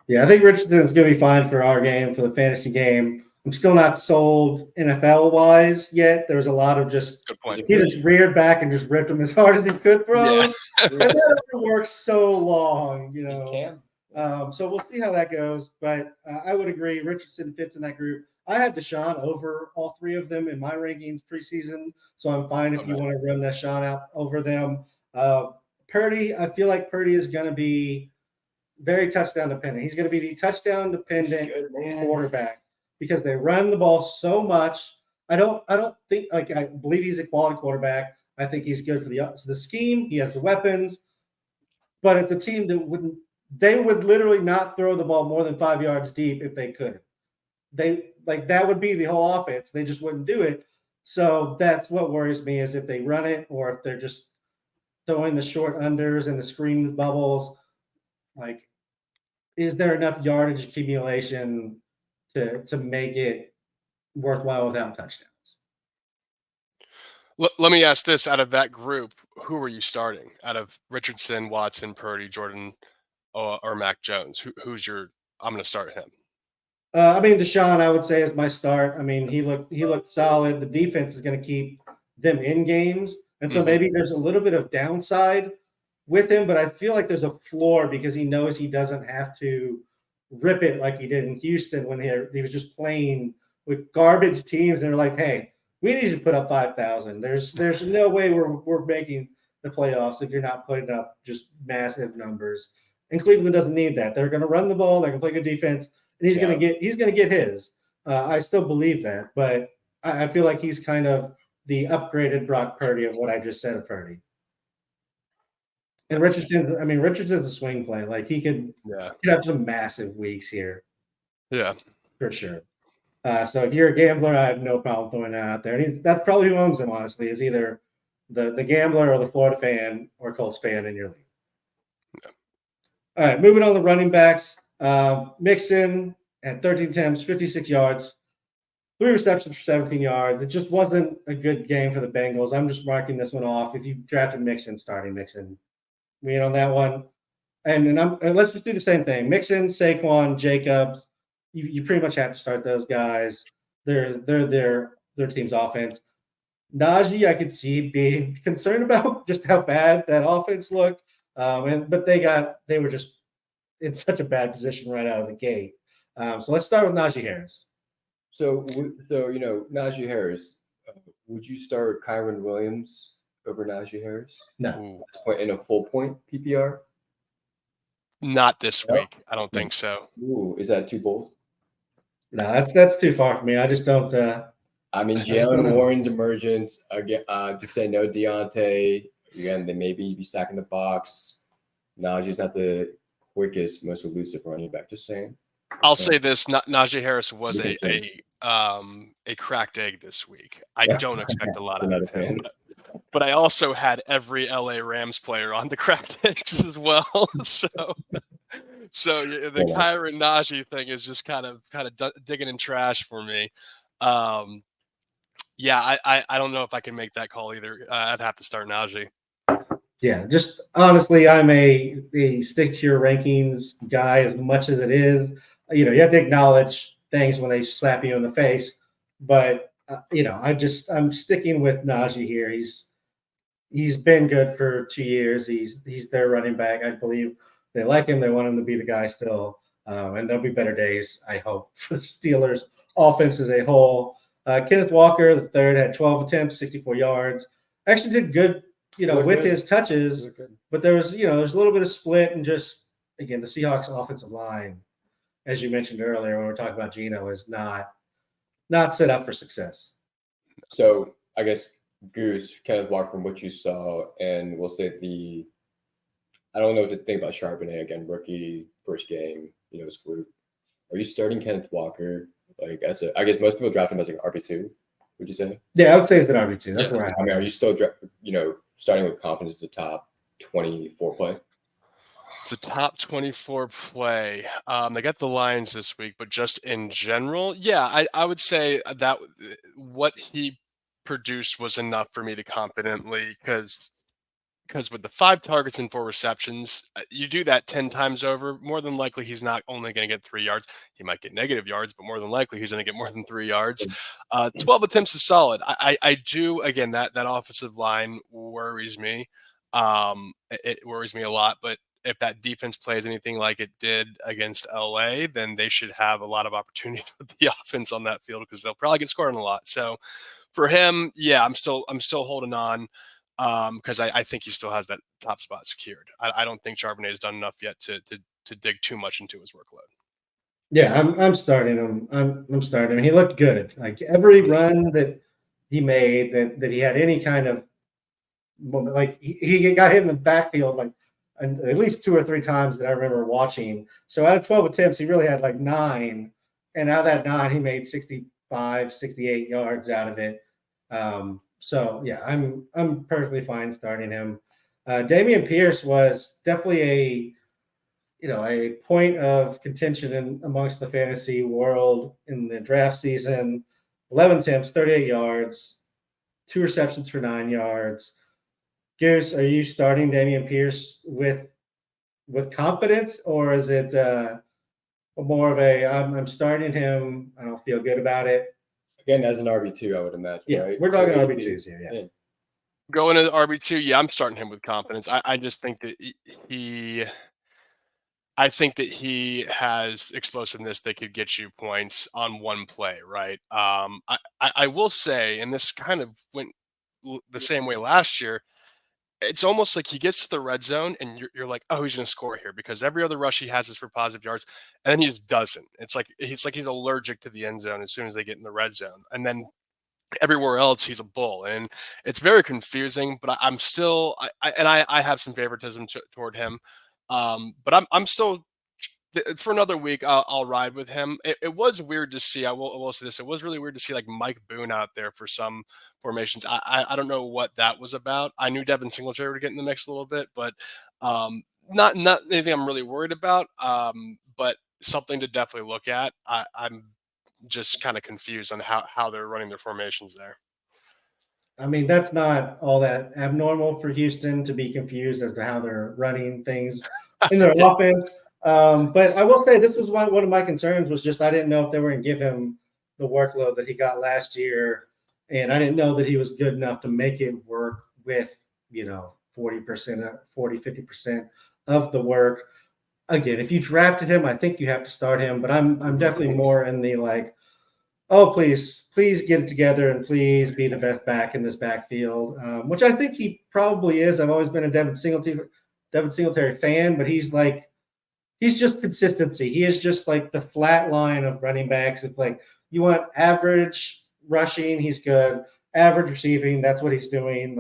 Yeah, I think Richardson's going to be fine for our game, for the fantasy game. I'm still not sold NFL-wise yet. There was a lot of just – he just reared back and just ripped him as hard as he could for us. And that works so long, So we'll see how that goes. But I would agree Richardson fits in that group. I had Deshaun over all 3 of them in my rankings preseason, so I'm fine if you want to run Deshaun out over them. Purdy, I feel like Purdy is going to be very touchdown dependent. He's going to be the touchdown dependent quarterback because they run the ball so much. I don't think I believe he's a quality quarterback. I think he's good for the scheme. He has the weapons, but it's a team that would literally not throw the ball more than 5 yards deep if they could. That would be the whole offense. They just wouldn't do it. So that's what worries me is if they run it or if they're just throwing the short unders and the screen bubbles. Is there enough yardage accumulation to make it worthwhile without touchdowns. Let me ask this: out of that group, who are you starting? Out of Richardson, Watson, Purdy, Jordan, or Mac Jones, who's your? I'm going to start him. I mean, Deshaun, I would say is my start. I mean, he looked solid. The defense is going to keep them in games, and so maybe there's a little bit of downside with him, but I feel like there's a floor because he knows he doesn't have to rip it like he did in Houston when he was just playing with garbage teams, and they're like, "Hey, we need to put up 5,000. There's no way we're making the playoffs if you're not putting up just massive numbers." And Cleveland doesn't need that. They're going to run the ball. They're going to play good defense. And he's going to get his. I still believe that, but I feel like he's kind of the upgraded Brock Purdy of what I just said of Purdy. And Richardson's a swing play. Like he could have some massive weeks here. Yeah, for sure. So if you're a gambler, I have no problem throwing that out there. And that's probably who owns him. Honestly, is either the gambler or the Florida fan or Colts fan in your league. Yeah. All right, moving on to running backs. Mixon at 13 attempts, 56 yards, 3 receptions for 17 yards. It just wasn't a good game for the Bengals. I'm just marking this one off. If you drafted Mixon, starting Mixon, we in on that one. And let's just do the same thing. Mixon, Saquon, Jacobs. You pretty much have to start those guys. They're their team's offense. Najee, I could see being concerned about just how bad that offense looked. But they were just in such a bad position right out of the gate. So let's start with Najee Harris. So Najee Harris, would you start Kyron Williams over Najee Harris? No. In a full point PPR? Not this week. I don't think so. Ooh, is that too bold? No, that's too far for me. I just don't. I mean, Jalen Warren's emergence again. Just say no Deontay. Again, they maybe be stacking the box. Najee's not the quickest, most elusive running back. Just saying. I'll say this: Najee Harris was a cracked egg this week. I don't expect a lot out of him, but I also had every LA Rams player on the cracked eggs as well. So the Kyron Najee thing is just kind of digging in trash for me. Yeah, I don't know if I can make that call either. I'd have to start Najee. Yeah, just honestly, I'm a stick to your rankings guy as much as it is. You have to acknowledge things when they slap you in the face. But I'm sticking with Najee here. He's been good for 2 years. He's their running back. I believe they like him. They want him to be the guy still. And there'll be better days, I hope, for the Steelers offense as a whole. Kenneth Walker, the third, had 12 attempts, 64 yards. Actually did good, with his touches. But there's a little bit of split, and just, again, the Seahawks offensive line, as you mentioned earlier when we're talking about Geno, is not set up for success. So I guess, Goose, Kenneth Walker, from what you saw, and we'll say I don't know what to think about Charbonnet, again, rookie, first game, his fluke. Are you starting Kenneth Walker? I guess most people draft him as an RB2, would you say? Yeah, I would say it's an RB2. That's where I mean, are you still, starting with confidence as the top 24 play? It's a top 24 play. They got the Lions this week, but just in general, yeah, I would say that what he produced was enough for me to confidently, because with the 5 targets and 4 receptions, you do that 10 times over, more than likely he's not only going to get 3 yards. He might get negative yards, but more than likely he's going to get more than 3 yards. 12 attempts is solid. I do, again, that offensive line worries me. It worries me a lot, but if that defense plays anything like it did against LA, then they should have a lot of opportunity with the offense on that field, because they'll probably get scored on a lot. So for him, yeah, I'm still holding on, because I think he still has that top spot secured. I don't think Charbonnet has done enough yet to dig too much into his workload. Yeah, I'm starting him. I'm starting him. He looked good. Like every run that he made, that he had any kind of moment, like he got hit in the backfield like at least 2 or 3 times that I remember watching. So out of 12 attempts, he really had like 9, and out of that 9, he made 65, 68 yards out of it. So yeah, I'm perfectly fine starting him. Dameon Pierce was definitely a point of contention amongst the fantasy world in the draft season. 11 attempts, 38 yards, 2 receptions for 9 yards. Goose, are you starting Dameon Pierce with confidence, or is it more of a I'm starting him, I don't feel good about it? Again, as an RB2, I would imagine. Yeah, right? we're talking So RB2s here. Yeah. Going into RB2, yeah, I'm starting him with confidence. I just think that he I think that he has explosiveness that could get you points on one play, right? I will say, and this kind of went the same way last year. It's almost like he gets to the red zone, and you're like, oh, he's going to score here because every other rush he has is for positive yards, and then he just doesn't. It's like he's allergic to the end zone as soon as they get in the red zone, and then everywhere else he's a bull, and it's very confusing. But I'm still, I have some favoritism toward him, but I'm still for another week. I'll ride with him. It was weird to see. I will say this. It was really weird to see like Mike Boone out there for some formations. I don't know what that was about. I knew Devin Singletary would get in the mix a little bit, but not anything I'm really worried about. But something to definitely look at. I'm just kind of confused on how they're running their formations there. I mean, that's not all that abnormal for Houston to be confused as to how they're running things in their Yeah. offense. But I will say this was one of my concerns was just I didn't know if they were going to give him the workload that he got last year, and I didn't know that he was good enough to make it work with 40%, 50% of the work. Again, if you drafted him, I think you have to start him. But I'm definitely more in the like, oh, please get it together and please be the best back in this backfield, which I think he probably is. I've always been a Devin Singletary fan, but he's just consistency. He is just like the flat line of running backs. It's like you want average rushing, he's good. Average receiving, that's what he's doing.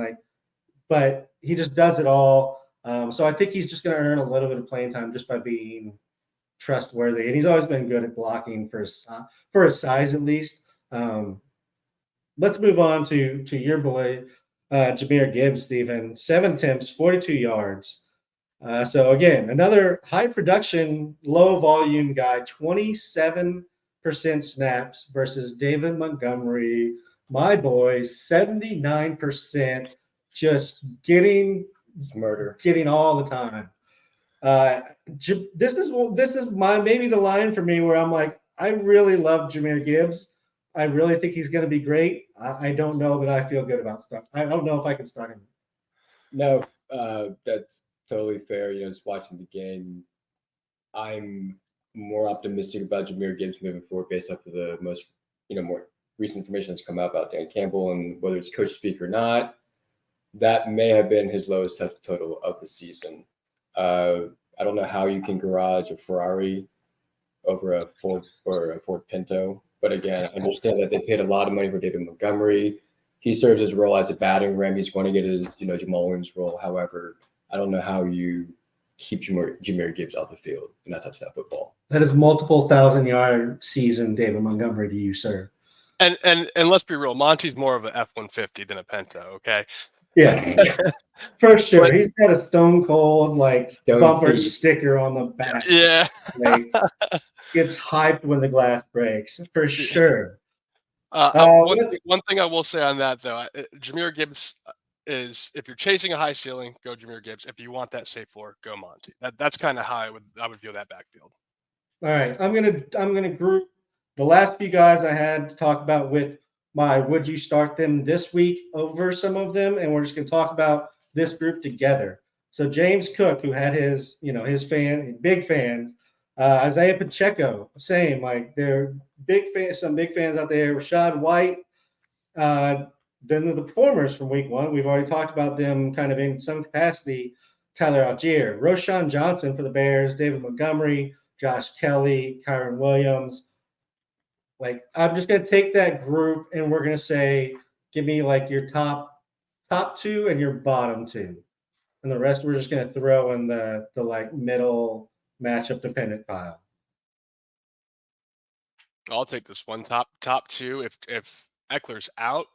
But he just does it all. So I think he's just going to earn a little bit of playing time just by being trustworthy, and he's always been good at blocking for his size at least. Let's move on to your boy Jahmyr Gibbs, Stephen. 7 attempts, 42 yards. So again, another high production, low volume guy. 27% snaps versus David Montgomery, my boy. 79%, just getting all the time. This is maybe the line for me where I'm like, I really love Jahmyr Gibbs. I really think he's going to be great. I don't know that I feel good about stuff. I don't know if I can start him. No, that's totally fair. Just watching the game, I'm more optimistic about Jahmyr Gibbs moving forward based off of the most, more recent information that's come out about Dan Campbell and whether it's coach speak or not. That may have been his lowest touch total of the season. I don't know how you can garage a Ferrari over a Ford or a Ford Pinto. But again, I understand that they paid a lot of money for David Montgomery. He serves his role as a batting ram. He's going to get his, Jamal Williams role. However, I don't know how you keep Jahmyr Gibbs off the field in that touchdown football. That is multiple 1,000-yard season David Montgomery to you, sir. And let's be real, Monty's more of an F-150 than a Penta, okay? Yeah, for sure. He's got a stone cold bumper sticker on the back. Yeah, gets hyped when the glass breaks for sure. One thing I will say on that though, Jahmyr Gibbs is, if you're chasing a high ceiling, go Jahmyr Gibbs. If you want that safe floor, go Monty. That's kind of how I would view that backfield. All right, I'm gonna group the last few guys I had to talk about with my would you start them this week over some of them, and we're just going to talk about this group together. So James Cook, who had his big fans, Isaiah Pacheco, same, they're big fans, some big fans out there. Rashad White, then the performers from week 1, we've already talked about them kind of in some capacity. Tyler Algier, Roshan Johnson for the Bears, David Montgomery, Josh Kelly, Kyron Williams. I'm just going to take that group and we're going to say, give me your top 2 and your bottom 2. And the rest we're just going to throw in the middle matchup dependent pile. I'll take this one. Top 2. If Eckler's out,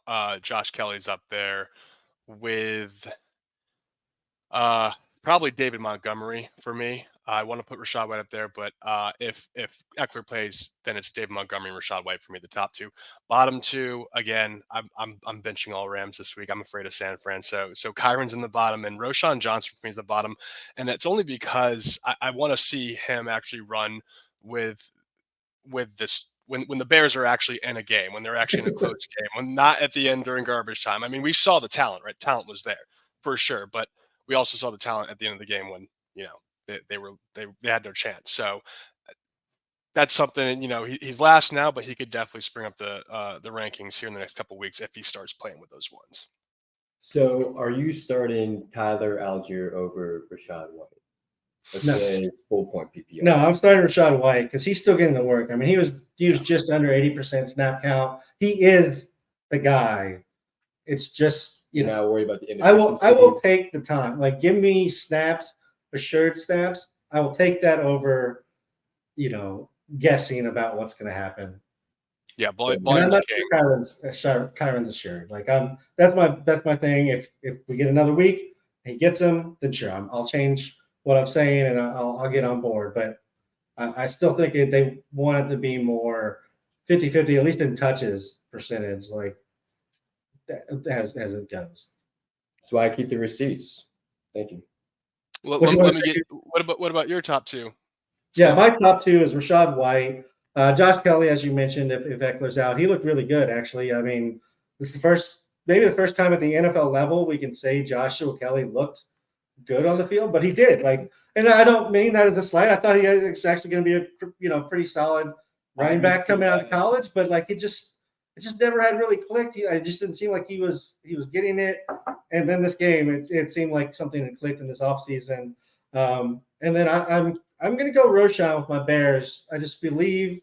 Josh Kelly's up there with probably David Montgomery for me. I want to put Rashad White up there, but if Eckler plays, then it's David Montgomery and Rashad White for me, the top two. Bottom two, again, I'm benching all Rams this week. I'm afraid of San Fran, so Kyron's in the bottom, and Roshan Johnson for me is the bottom, and it's only because I want to see him actually run with this when the Bears are actually in a game, when they're actually in a close game, when not at the end during garbage time. I mean, we saw the talent, right? Talent was there for sure, but we also saw the talent at the end of the game when they had no chance. So that's something he's last now, but he could definitely spring up the rankings here in the next couple of weeks if he starts playing with those ones. So, are you starting Tyler Algier over Rashad White? Let's No. say full point PPR. No, I'm starting Rashad White because he's still getting the work. I mean, he was just under 80% snap count. He is the guy. It's just You're not worried about the I will inefficiency. take the time. Like, give me snaps, assured snaps. I will take that over, guessing about what's going to happen. Yeah, And I'm volume's not king. sure Kyron's assured. Like, that's my thing. If we get another week, he gets him, then sure, I'll change what I'm saying and I'll get on board. But I still think they want it to be more 50-50, at least in touches percentage, like as it goes. That's why I keep the receipts. Thank you. What about your top two? Yeah, my top two is Rashad White. Josh Kelly, as you mentioned, if Eckler's out, he looked really good, actually. I mean, this is maybe the first time at the NFL level we can say Joshua Kelly looked good on the field, but he did. And I don't mean that as a slight. I thought he was actually going to be a pretty solid running back coming out of college, but it just never had really clicked. It just didn't seem like he was getting it. And then this game, it seemed like something had clicked in this offseason. And then I'm going to go Roshan with my Bears. I just believe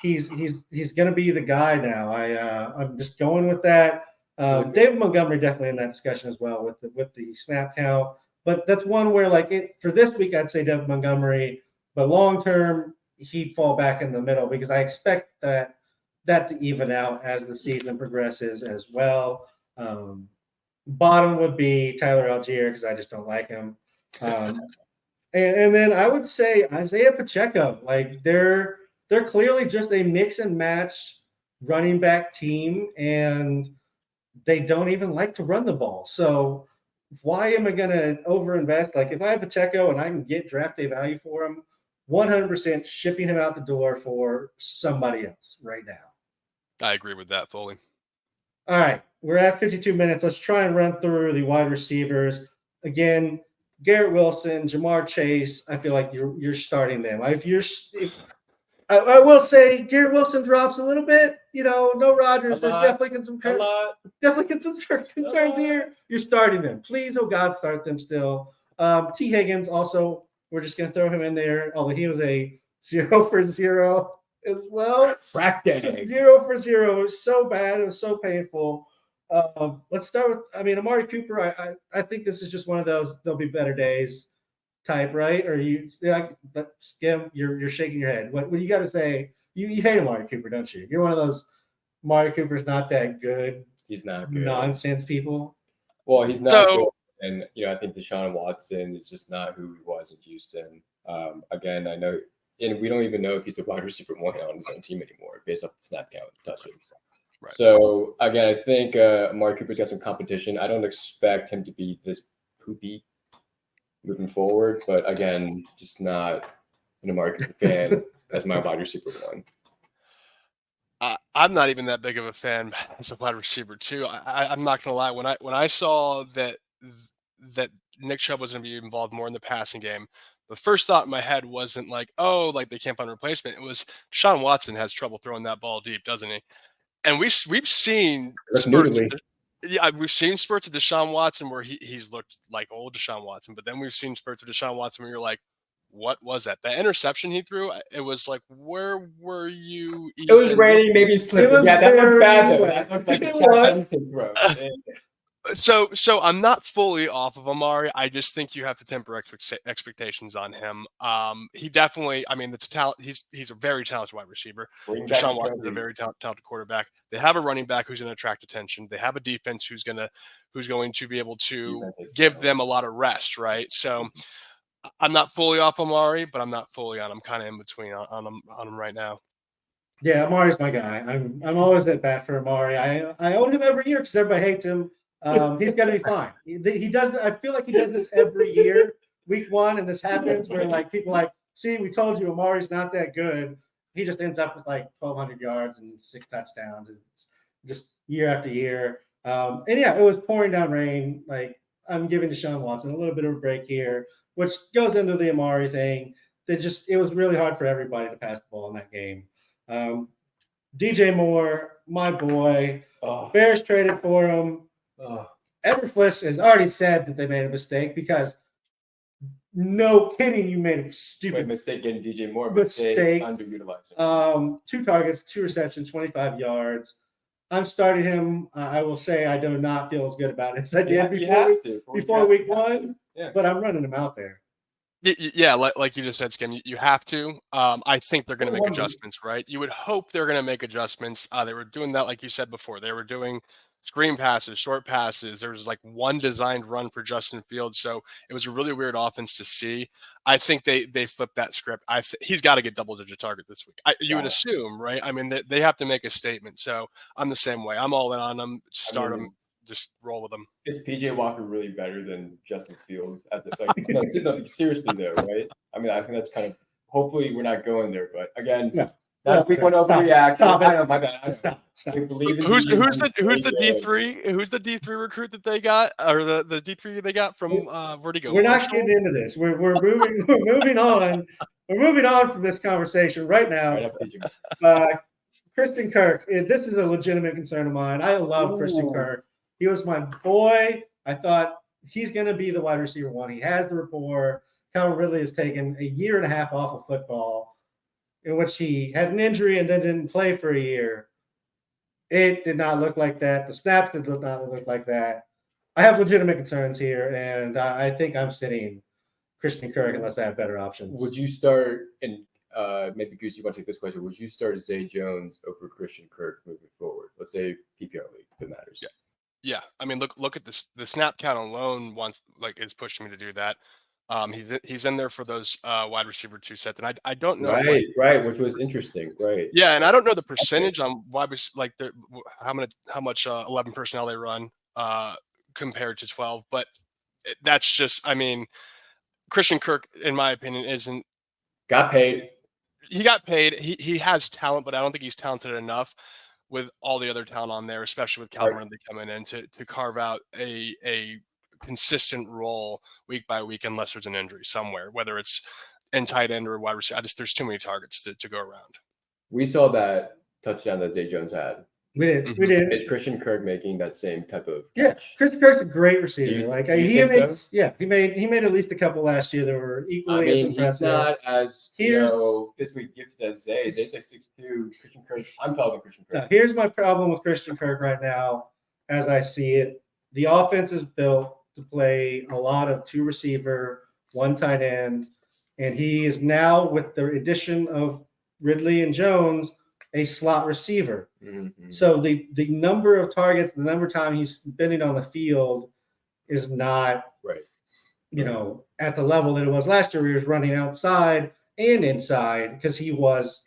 he's going to be the guy now. I'm just going with that. David Montgomery definitely in that discussion as well with the snap count. But that's one where, for this week, I'd say David Montgomery. But long term, he'd fall back in the middle because I expect that to even out as the season progresses as well. Bottom would be Tyler Algier because I just don't like him. And then I would say Isaiah Pacheco. They're clearly just a mix and match running back team, and they don't even like to run the ball. So why am I going to overinvest? If I have Pacheco and I can get draft day value for him, 100% shipping him out the door for somebody else right now. I agree with that fully. All right, we're at 52 minutes. Let's try and run through the wide receivers. Again, Garrett Wilson, Jamar Chase, I feel like you're starting them. I will say Garrett Wilson drops a little bit. No Rodgers. There's definitely some concerns here. You're starting them. Please, oh God, start them still. T. Higgins also, we're just going to throw him in there, although he was a 0 for 0 as well. Crack day. 0 for 0. It was so bad. It was so painful. Let's start with, Amari Cooper. I think this is just one of those there'll be better days type, right? Or you're shaking your head. What do you got to say? You hate Amari Cooper, don't you? You're one of those Amari Cooper's not that good. He's not good. Nonsense people. Well, he's not good. And, I think Deshaun Watson is just not who he was in Houston. Again, I know, and we don't even know if he's a wide receiver one on his own team anymore based off the snap count touches. Right. So, again, I think Amari Cooper's got some competition. I don't expect him to be this poopy moving forward, but again, just not an Amari Cooper fan as my wide receiver one. I'm not even that big of a fan as a wide receiver too. I'm not gonna lie. When I saw that Nick Chubb was gonna be involved more in the passing game, the first thought in my head wasn't they can't find a replacement. It was Deshaun Watson has trouble throwing that ball deep, doesn't he? And we've seen spurts. We've seen spurts of Deshaun Watson where he's looked like old Deshaun Watson, but then we've seen spurts of Deshaun Watson where you're like, what was that? That interception he threw, it was like, where were you? It was raining, maybe slipping. Yeah, that looked bad though. That looked like a throw. So I'm not fully off of Amari. I just think you have to temper expectations on him. He definitely, that's talent. He's a very talented wide receiver. Deshaun Watson is a very talented quarterback. They have a running back who's going to attract attention. They have a defense who's going to be able to give them a lot of rest, right? So I'm not fully off Amari, but I'm not fully on. I'm kind of in between on him right now. Yeah, Amari's my guy. I'm always at bat for Amari. I own him every year because everybody hates him. He's going to be fine. He does. I feel like he does this every year. Week 1, and this happens where like people like, see, we told you Amari's not that good. He just ends up with like 1,200 yards and 6 touchdowns, and just year after year. And yeah, it was pouring down rain. Like I'm giving Deshaun Watson a little bit of a break here, which goes into the Amari thing. It was really hard for everybody to pass the ball in that game. DJ Moore, my boy. Bears traded for him. Everfliss has already said that they made a mistake because no kidding, you made a stupid mistake getting DJ Moore. Mistake. Underutilizing. 2 targets, 2 receptions, 25 yards. I'm starting him. I will say I do not feel as good about it as I did before week 1, but I'm running him out there. Yeah, like you just said, Skin, you have to. I think they're going to make adjustments, right? You would hope they're going to make adjustments. They were doing that, like you said before. They were doing screen passes, short passes. There was like one designed run for Justin Fields, so it was a really weird offense to see. I think they flipped that script. He's got to get double-digit target this week. You would assume, right? I mean, they have to make a statement. So I'm the same way. I'm all in on them. Start them. Just roll with them. Is PJ Walker really better than Justin Fields? No, seriously though, right? I mean, I think that's kind of. Hopefully, we're not going there, but again, that week 1 overreaction. I know, my bad. Stop. Who's the D3? Who's the D3 recruit that they got, or the D3 they got from Vertigo? We're not getting into this. We're moving on. We're moving on from this conversation right now. Christian Kirk. This is a legitimate concern of mine. I love Christian Kirk. He was my boy. I thought he's going to be the wide receiver 1. He has the rapport. Calvin Ridley has taken a year and a half off of football, in which he had an injury and then didn't play for a year. It did not look like that. The snaps did not look like that. I have legitimate concerns here, and I think I'm sitting Christian Kirk unless I have better options. Would you start, and maybe Goose, you want to take this question, would you start Zay Jones over Christian Kirk moving forward? Let's say PPR league, if it matters. Yeah. I mean, look at this. The snap count alone is pushing me to do that. He's in there for those wide receiver 2 sets, and I don't know. Right, which was interesting. Right. Yeah, and I don't know the percentage on wide like how much 11 personnel they run compared to 12, but that's just. I mean, Christian Kirk, in my opinion, got paid. He got paid. He has talent, but I don't think he's talented enough with all the other talent on there, especially with Calvin Ridley coming in to carve out a consistent role week by week, unless there's an injury somewhere, whether it's in tight end or wide receiver. There's too many targets to go around. We saw that touchdown that Zay Jones had. We did. Is Christian Kirk making that same type of catch? Yeah, Christian Kirk's a great receiver. He made at least a couple last year that were equally as impressive. He's not as physically gifted as Zay. Zay's like 6'2". Christian Kirk. I'm talking Christian Kirk. Here's my problem with Christian Kirk right now, as I see it. The offense is built to play a lot of 2 receiver, 1 tight end, and he is now, with the addition of Ridley and Jones, a slot receiver. Mm-hmm. So the number of targets, the number of time he's spending on the field is not at the level that it was last year. He was running outside and inside because he was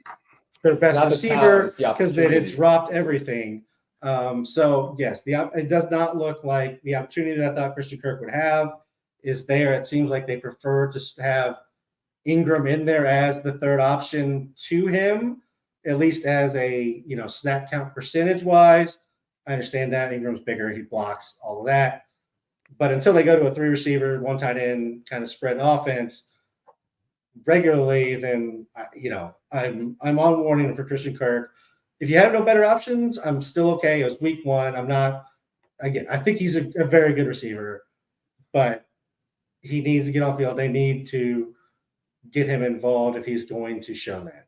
their best receiver because they had dropped everything. So yes, it does not look like the opportunity that I thought Christian Kirk would have is there. It seems like they prefer to have Ingram in there as the third option to him, at least as a snap count percentage wise. I understand that Ingram's bigger, he blocks, all of that. But until they go to a 3 receiver, 1 tight end kind of spread offense regularly, then I'm on warning for Christian Kirk. If you have no better options, I'm still okay. It was week 1. I'm not. Again, I think he's a very good receiver, but he needs to get off the field. They need to get him involved if he's going to show that.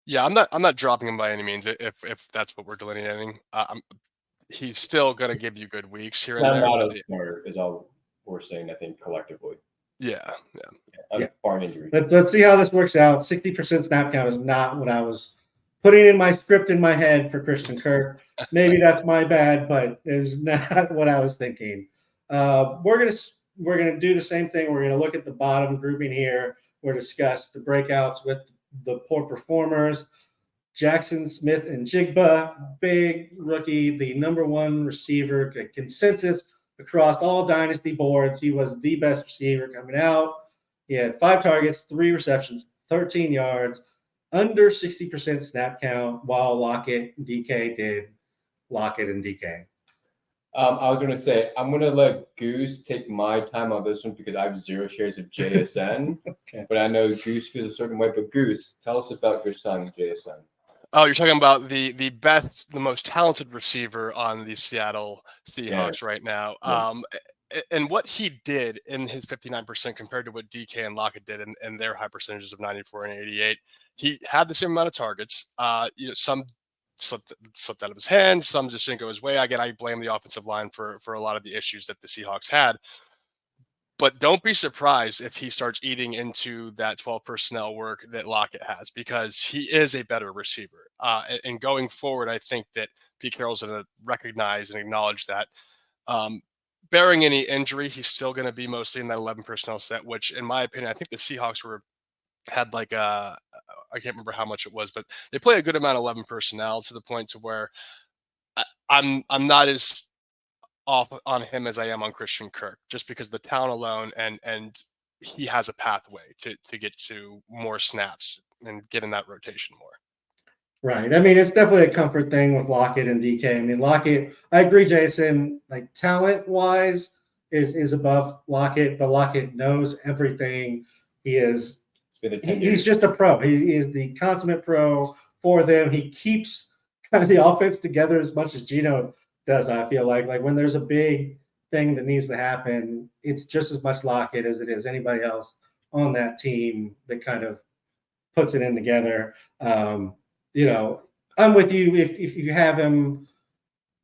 Yeah, I'm not dropping him by any means. If that's what we're delineating, he's still going to give you good weeks here and there. Not as smart is all we're saying. I think collectively. Yeah. Barring injury. Let's see how this works out. 60% snap count is not what I was putting in my script in my head for Christian Kirk. Maybe that's my bad, but it was not what I was thinking. We're going to we're going to do the same thing. We're going to look at the bottom grouping here. We'll discuss the breakouts with the poor performers. Jackson Smith-Njigba, big rookie, the number one receiver, consensus across all dynasty boards. He was the best receiver coming out. He had 5 targets, 3 receptions, 13 yards, under 60% snap count, while Lockett and DK did Lockett and DK. I was going to say, I'm going to let Goose take my time on this one because I have 0 shares of JSN. Okay. But I know Goose feels a certain way. But Goose, tell us about your son, JSN. Oh, you're talking about the best, the most talented receiver on the Seattle Seahawks right now. Yeah. And what he did in his 59% compared to what DK and Lockett did in their high percentages of 94 and 88, he had the same amount of targets. Some slipped out of his hands, some just didn't go his way. Again, I blame the offensive line for a lot of the issues that the Seahawks had. But don't be surprised if he starts eating into that 12 personnel work that Lockett has, because he is a better receiver. And going forward, I think that Pete Carroll's going to recognize and acknowledge that. Bearing any injury, he's still going to be mostly in that 11 personnel set, which, in my opinion, I think the Seahawks had like I can't remember how much it was, but they play a good amount of 11 personnel to the point to where I'm not as off on him as I am on Christian Kirk, just because the talent alone, and he has a pathway to get to more snaps and get in that rotation more. Right. I mean, it's definitely a comfort thing with Lockett and DK. I mean, Lockett, I agree, Jason, like talent-wise is above Lockett, but Lockett knows everything. He's just a pro. He is the consummate pro for them. He keeps kind of the offense together as much as Gino does, I feel like. Like when there's a big thing that needs to happen, it's just as much Lockett as it is anybody else on that team that kind of puts it in together. I'm with you. If you have him,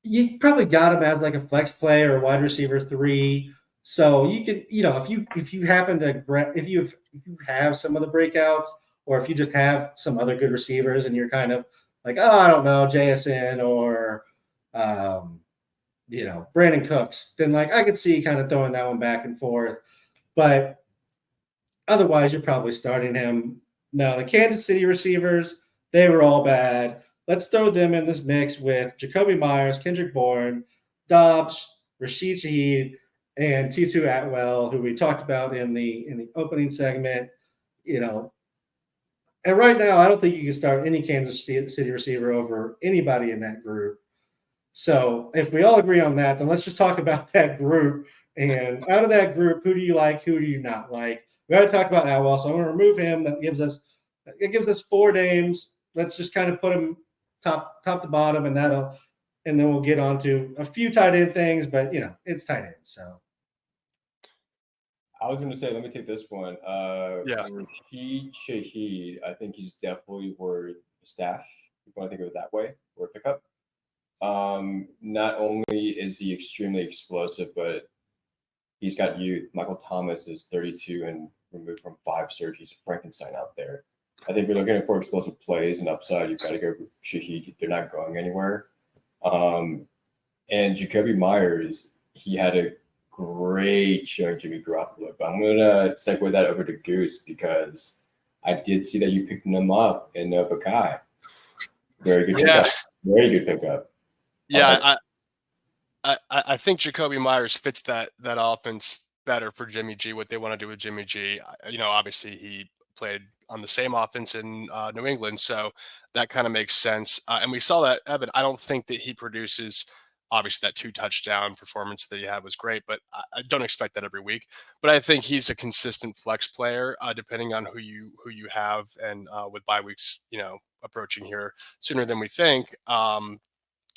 you probably got him as like a flex play or a wide receiver 3. So you could, if you happen to if you have some of the breakouts, or if you just have some other good receivers and you're kind of like, oh, I don't know, JSN or Brandon Cooks, then like I could see kind of throwing that one back and forth. But otherwise, you're probably starting him. No, the Kansas City receivers, they were all bad. Let's throw them in this mix with Jacoby Myers, Kendrick Bourne, Dobbs, Rashid Shaheed, and Tutu Atwell, who we talked about in the opening segment. And right now, I don't think you can start any Kansas City receiver over anybody in that group. So if we all agree on that, then let's just talk about that group. And out of that group, who do you like? Who do you not like? We already talked about Atwell, so I'm going to remove him. That gives us 4 names. Let's just kind of put them top to bottom, and then we'll get on to a few tight end things. But it's tight end, so. I was going to say, let me take this one. Yeah. Rashid Shaheed, I think he's definitely worth a stash, if you want to think of it that way, or a pickup. Not only is he extremely explosive, but he's got youth. Michael Thomas is 32 and removed from 5 surgeries. Frankenstein out there. I think if you're looking for explosive plays and upside, you've got to go Shaheed. They're not going anywhere. And Jacoby Myers, he had a great showing Jimmy Garoppolo. But I'm going to segue that over to Goose because I did see that you picked him up in Vakai. Very good pickup. Very good pickup. Yeah, I think Jacoby Myers fits that offense better for Jimmy G, what they want to do with Jimmy G. Obviously he played on the same offense in New England, so that kind of makes sense. And we saw that, Evan, I don't think that he produces, obviously that 2 touchdown performance that he had was great, but I don't expect that every week. But I think he's a consistent flex player, depending on who you have, and with bye weeks, approaching here sooner than we think.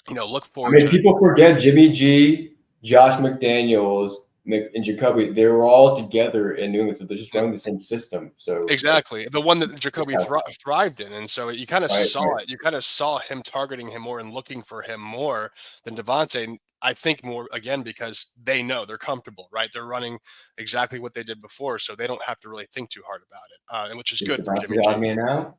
Look forward to people forget Jimmy G, Josh McDaniels, and Jacoby. They were all together in New England, so they're just running the same system. So exactly the one that Jacoby thrived in, and so you kind of saw right. it. You kind of saw him targeting him more and looking for him more than Devontae. I think more again because they know they're comfortable, right? They're running exactly what they did before, so they don't have to really think too hard about it, and which is good for Jimmy G. Now?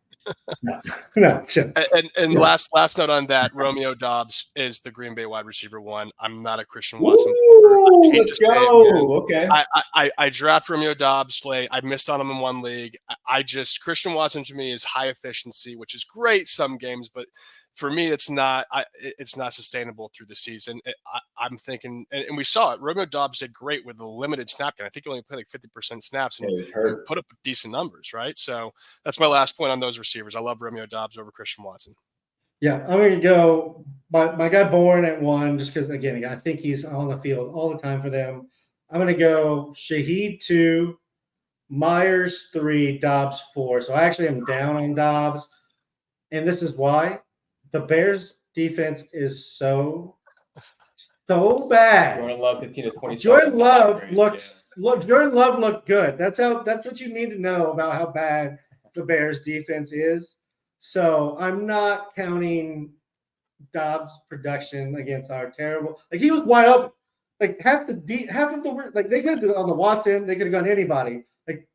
No, chill. And last note on that, Romeo Dobbs is the Green Bay wide receiver 1. I'm not a Christian Watson. Woo, let's go. Okay. I draft Romeo Dobbs late. I missed on him in one league. Christian Watson to me is high efficiency, which is great some games, but for me, it's not sustainable through the season. I'm thinking, and we saw it. Romeo Dobbs did great with the limited snap count. I think he only played like 50% snaps and put up decent numbers, right? So that's my last point on those receivers. I love Romeo Dobbs over Christian Watson. Yeah, I'm going to go my guy Bourne at 1, just because, again, I think he's on the field all the time for them. I'm going to go Shaheed 2, Myers 3, Dobbs 4. So I actually am down on Dobbs, and this is why. The Bears defense is so bad. Jordan Love 15 to 20. Jordan Love looked good. That's what you need to know about how bad the Bears defense is. So I'm not counting Dobbs' production against our terrible. Like, he was wide open. Like, half of the like, they could have done on the Watson. They could have gone anybody. Like,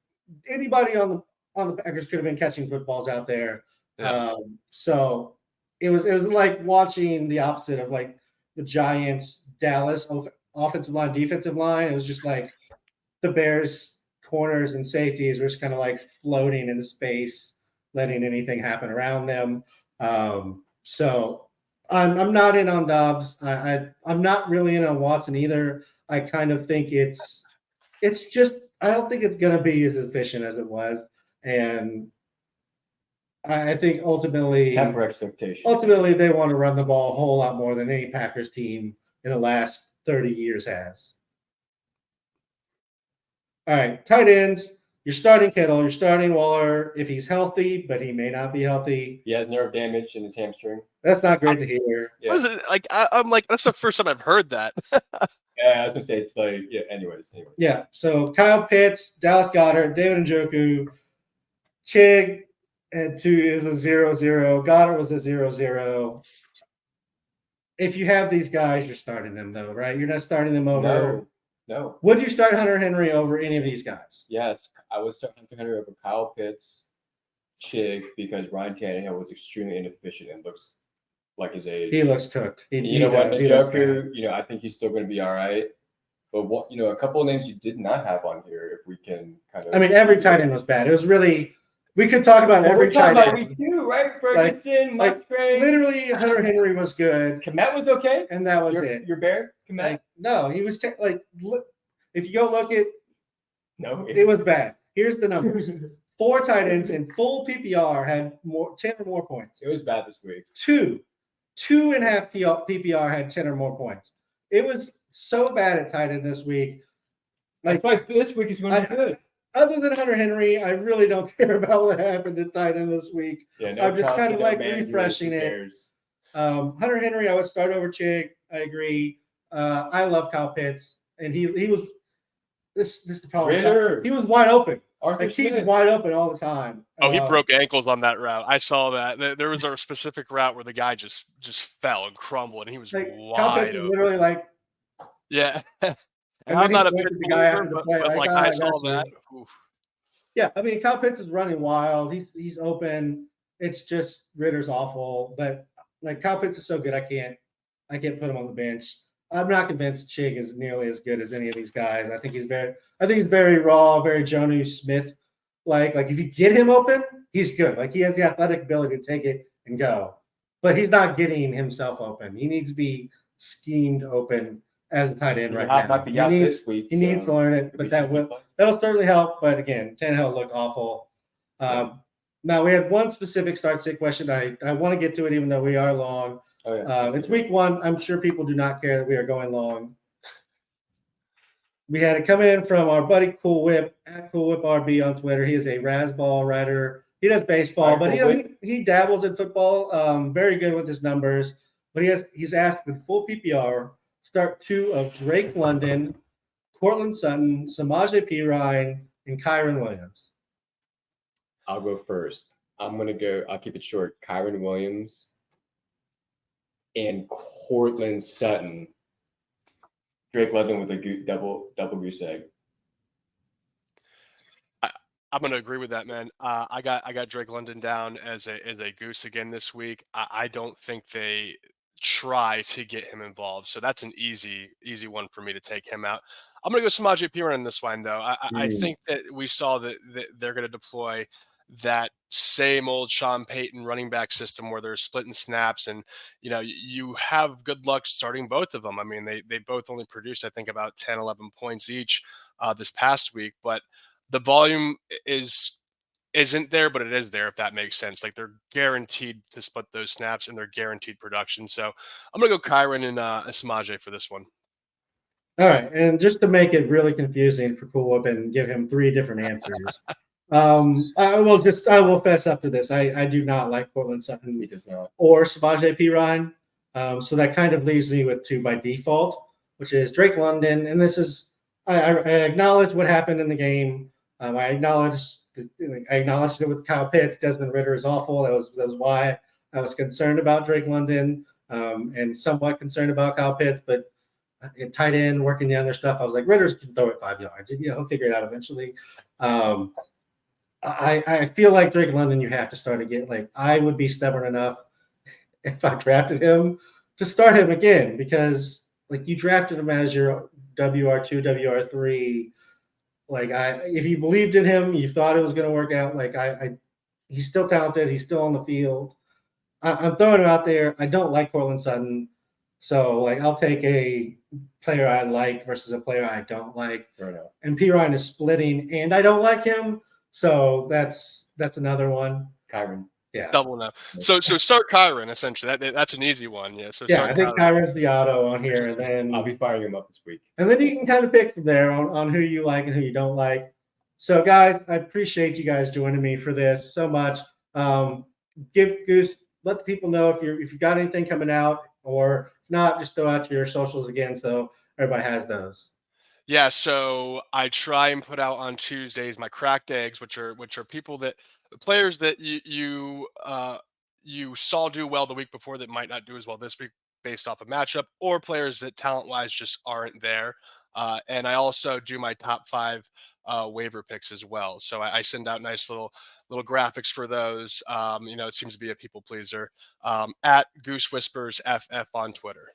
anybody on the Packers could have been catching footballs out there. Yeah. So it was like watching the opposite of like the Giants, Dallas offensive line, defensive line. It was just like the Bears corners and safeties were just kind of like floating in the space, letting anything happen around them. So I'm not in on Dobbs. I'm not really in on Watson either. I kind of think it's just, I don't think it's going to be as efficient as it was. And I think ultimately temper expectations. Ultimately, they want to run the ball a whole lot more than any Packers team in the last 30 years has. All right, tight ends. You're starting Kittle. You're starting Waller if he's healthy, but he may not be healthy. He has nerve damage in his hamstring. That's not great to hear. Yeah. Listen, like I'm like, that's the first time I've heard that. Yeah, I was gonna say it's like, yeah. Anyways. Yeah. So Kyle Pitts, Dallas Goedert, David Njoku, Chig at 2 is a 0-0. Goddard was a 0-0. If you have these guys, you're starting them though, right? You're not starting them over. No. Would you start Hunter Henry over any of these guys? Yes, I would start Hunter Henry over Kyle Pitts, Chig, because Ryan Tannehill was extremely inefficient and looks like his age. He looks cooked. You know what, Njoku, I think he's still going to be all right. But a couple of names you did not have on here, if we can kind of. I mean, every tight end was bad. It was really. We could talk about every tight end. Week 2, right? Ferguson, Musgrave. Literally, Hunter Henry was good. Komet was okay, and that was it. Your bear, Komet. No, he was if you go look at. No, it was bad. Here's the numbers: 4 tight ends in full PPR had 10 or more points. It was bad this week. 2.5 PPR had 10 or more points. It was so bad at tight end this week. That's why this week is going to be good. Other than Hunter Henry, I really don't care about what happened at tight end this week. Yeah, I'm just kind of like refreshing it. Hunter Henry, I would start over Chig. I agree. I love Kyle Pitts, and he was this is the problem. He was wide open. He's wide open all the time. Oh, he broke ankles on that route. I saw that. There was a specific route where the guy just fell and crumbled, and he was wide open. Literally like, yeah. I'm not a Pitts believer, but like I saw that. Oof. Yeah, I mean, Kyle Pitts is running wild. He's open. It's just Ritter's awful, but like Kyle Pitts is so good, I can't put him on the bench. I'm not convinced Chig is nearly as good as any of these guys. I think he's very raw, very Jonnu Smith. Like if you get him open, he's good. Like he has the athletic ability to take it and go, but he's not getting himself open. He needs to be schemed open as a tight end right now. He needs to learn it, but that'll certainly help. But again, Tannehill looked awful. Now we had one specific start-sit question. I want to get to it, even though we are long. Oh, yeah. It's week 1. I'm sure people do not care that we are going long. We had it come in from our buddy Cool Whip at Cool Whip RB on Twitter. He is a Razzball writer. He does baseball, but he dabbles in football. Very good with his numbers. But he's asked in full PPR, start 2 of Drake London, Cortland Sutton, Samaje Perine, and Kyron Williams. I'll go first. I'll keep it short. Kyron Williams and Cortland Sutton. Drake London with a double goose egg. I'm gonna agree with that, man. I got Drake London down as a goose again this week. I don't think they try to get him involved, so that's an easy one for me to take him out. I'm gonna go Samaje Perine in this one though. I think that we saw that they're gonna deploy that same old Sean Payton running back system where they're splitting snaps, and you have good luck starting both of them. I mean, they both only produced I think about 10, 11 points each this past week, but the volume isn't there, but it is there if that makes sense. Like they're guaranteed to split those snaps and they're guaranteed production. So I'm gonna go Kyron and Samaje for this one. All right, and just to make it really confusing for Cool Whip and give him 3 different answers, I will fess up to this. I do not like Cortland Sutton. He does not. Or Samaje Perine. So that kind of leaves me with 2 by default, which is Drake London, and this is I acknowledge what happened in the game. I acknowledged it with Kyle Pitts. Desmond Ridder is awful. That was why I was concerned about Drake London and somewhat concerned about Kyle Pitts. But in tight end, working the other stuff, I was like, Ridder can throw it 5 yards. He'll figure it out eventually. I feel like Drake London, you have to start again. Like I would be stubborn enough if I drafted him to start him again because like you drafted him as your WR2, WR3. Like if you believed in him, you thought it was going to work out. Like he's still talented. He's still on the field. I'm throwing it out there. I don't like Cortland Sutton, so like I'll take a player I like versus a player I don't like. Fair enough. And Perine is splitting, and I don't like him, so that's another one. Kyron. Yeah, Double no. So start Kyron essentially. That's an easy one. Yeah. So I think Kyron's the auto on here, and then I'll be firing him up this week. And then you can kind of pick from there on who you like and who you don't like. So, guys, I appreciate you guys joining me for this so much. Give Goose, let the people know if you got anything coming out, or if not, just throw out your socials again so everybody has those. Yeah, so I try and put out on Tuesdays my cracked eggs, which are players that you saw do well the week before that might not do as well this week based off a matchup, or players that talent wise just aren't there. And I also do my top 5 waiver picks as well. So I send out nice little graphics for those. It seems to be a people pleaser. At Goose Whispers FF on Twitter.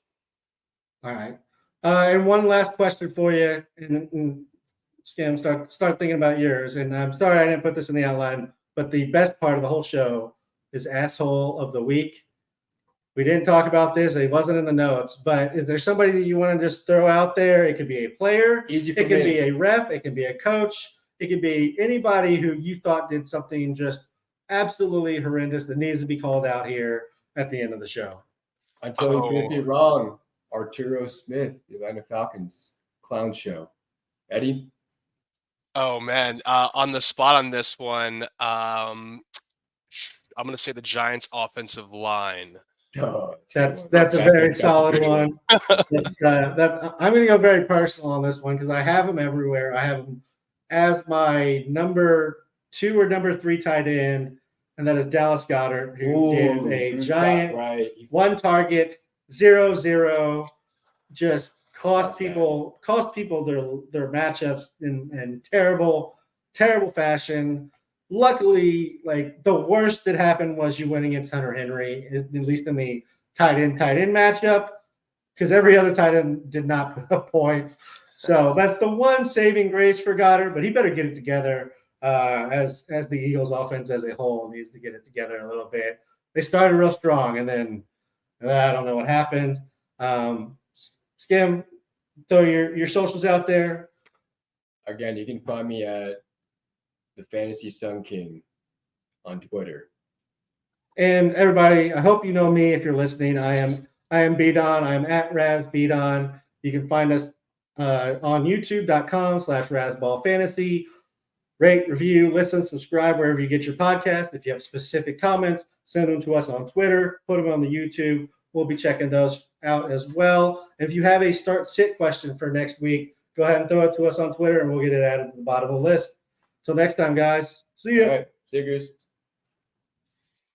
All right. And one last question for you, and Skim, start thinking about yours. And I'm sorry I didn't put this in the outline, but the best part of the whole show is Asshole of the Week. We didn't talk about this. It wasn't in the notes, but is there somebody that you want to just throw out there? It could be a player. Easy for it could me. be a ref. It could be a coach. It could be anybody who you thought did something just absolutely horrendous that needs to be called out here at the end of the show. Until he's going to be wrong. Arturo Smith, the Atlanta Falcons clown show. Eddie? Oh, man. On the spot on this one, I'm going to say the Giants' offensive line. Oh, that's a very solid one. I'm going to go very personal on this one because I have them everywhere. I have them as my number 2 or number 3 tight end, and that is Dallas Goedert, who did a giant 1 target, 0-0, just cost people their matchups in terrible fashion. Luckily, like the worst that happened was you went against Hunter Henry, at least in the tight end matchup, because every other tight end did not put up points. So that's the one saving grace for Goddard, but he better get it together as the Eagles offense as a whole needs to get it together a little bit. They started real strong, and then I don't know what happened. Skim, throw your socials out there. Again, you can find me at the Fantasy Sun King on Twitter. And everybody, I hope you know me if you're listening. I am B-Don. I'm at Raz B-Don. You can find us on youtube.com/RazBallFantasy. Rate, review, listen, subscribe wherever you get your podcast. If you have specific comments, send them to us on Twitter. Put them on the YouTube. We'll be checking those out as well. And if you have a start-sit question for next week, go ahead and throw it to us on Twitter, and we'll get it added to the bottom of the list. Till next time, guys. See you. All right. See you, Goose.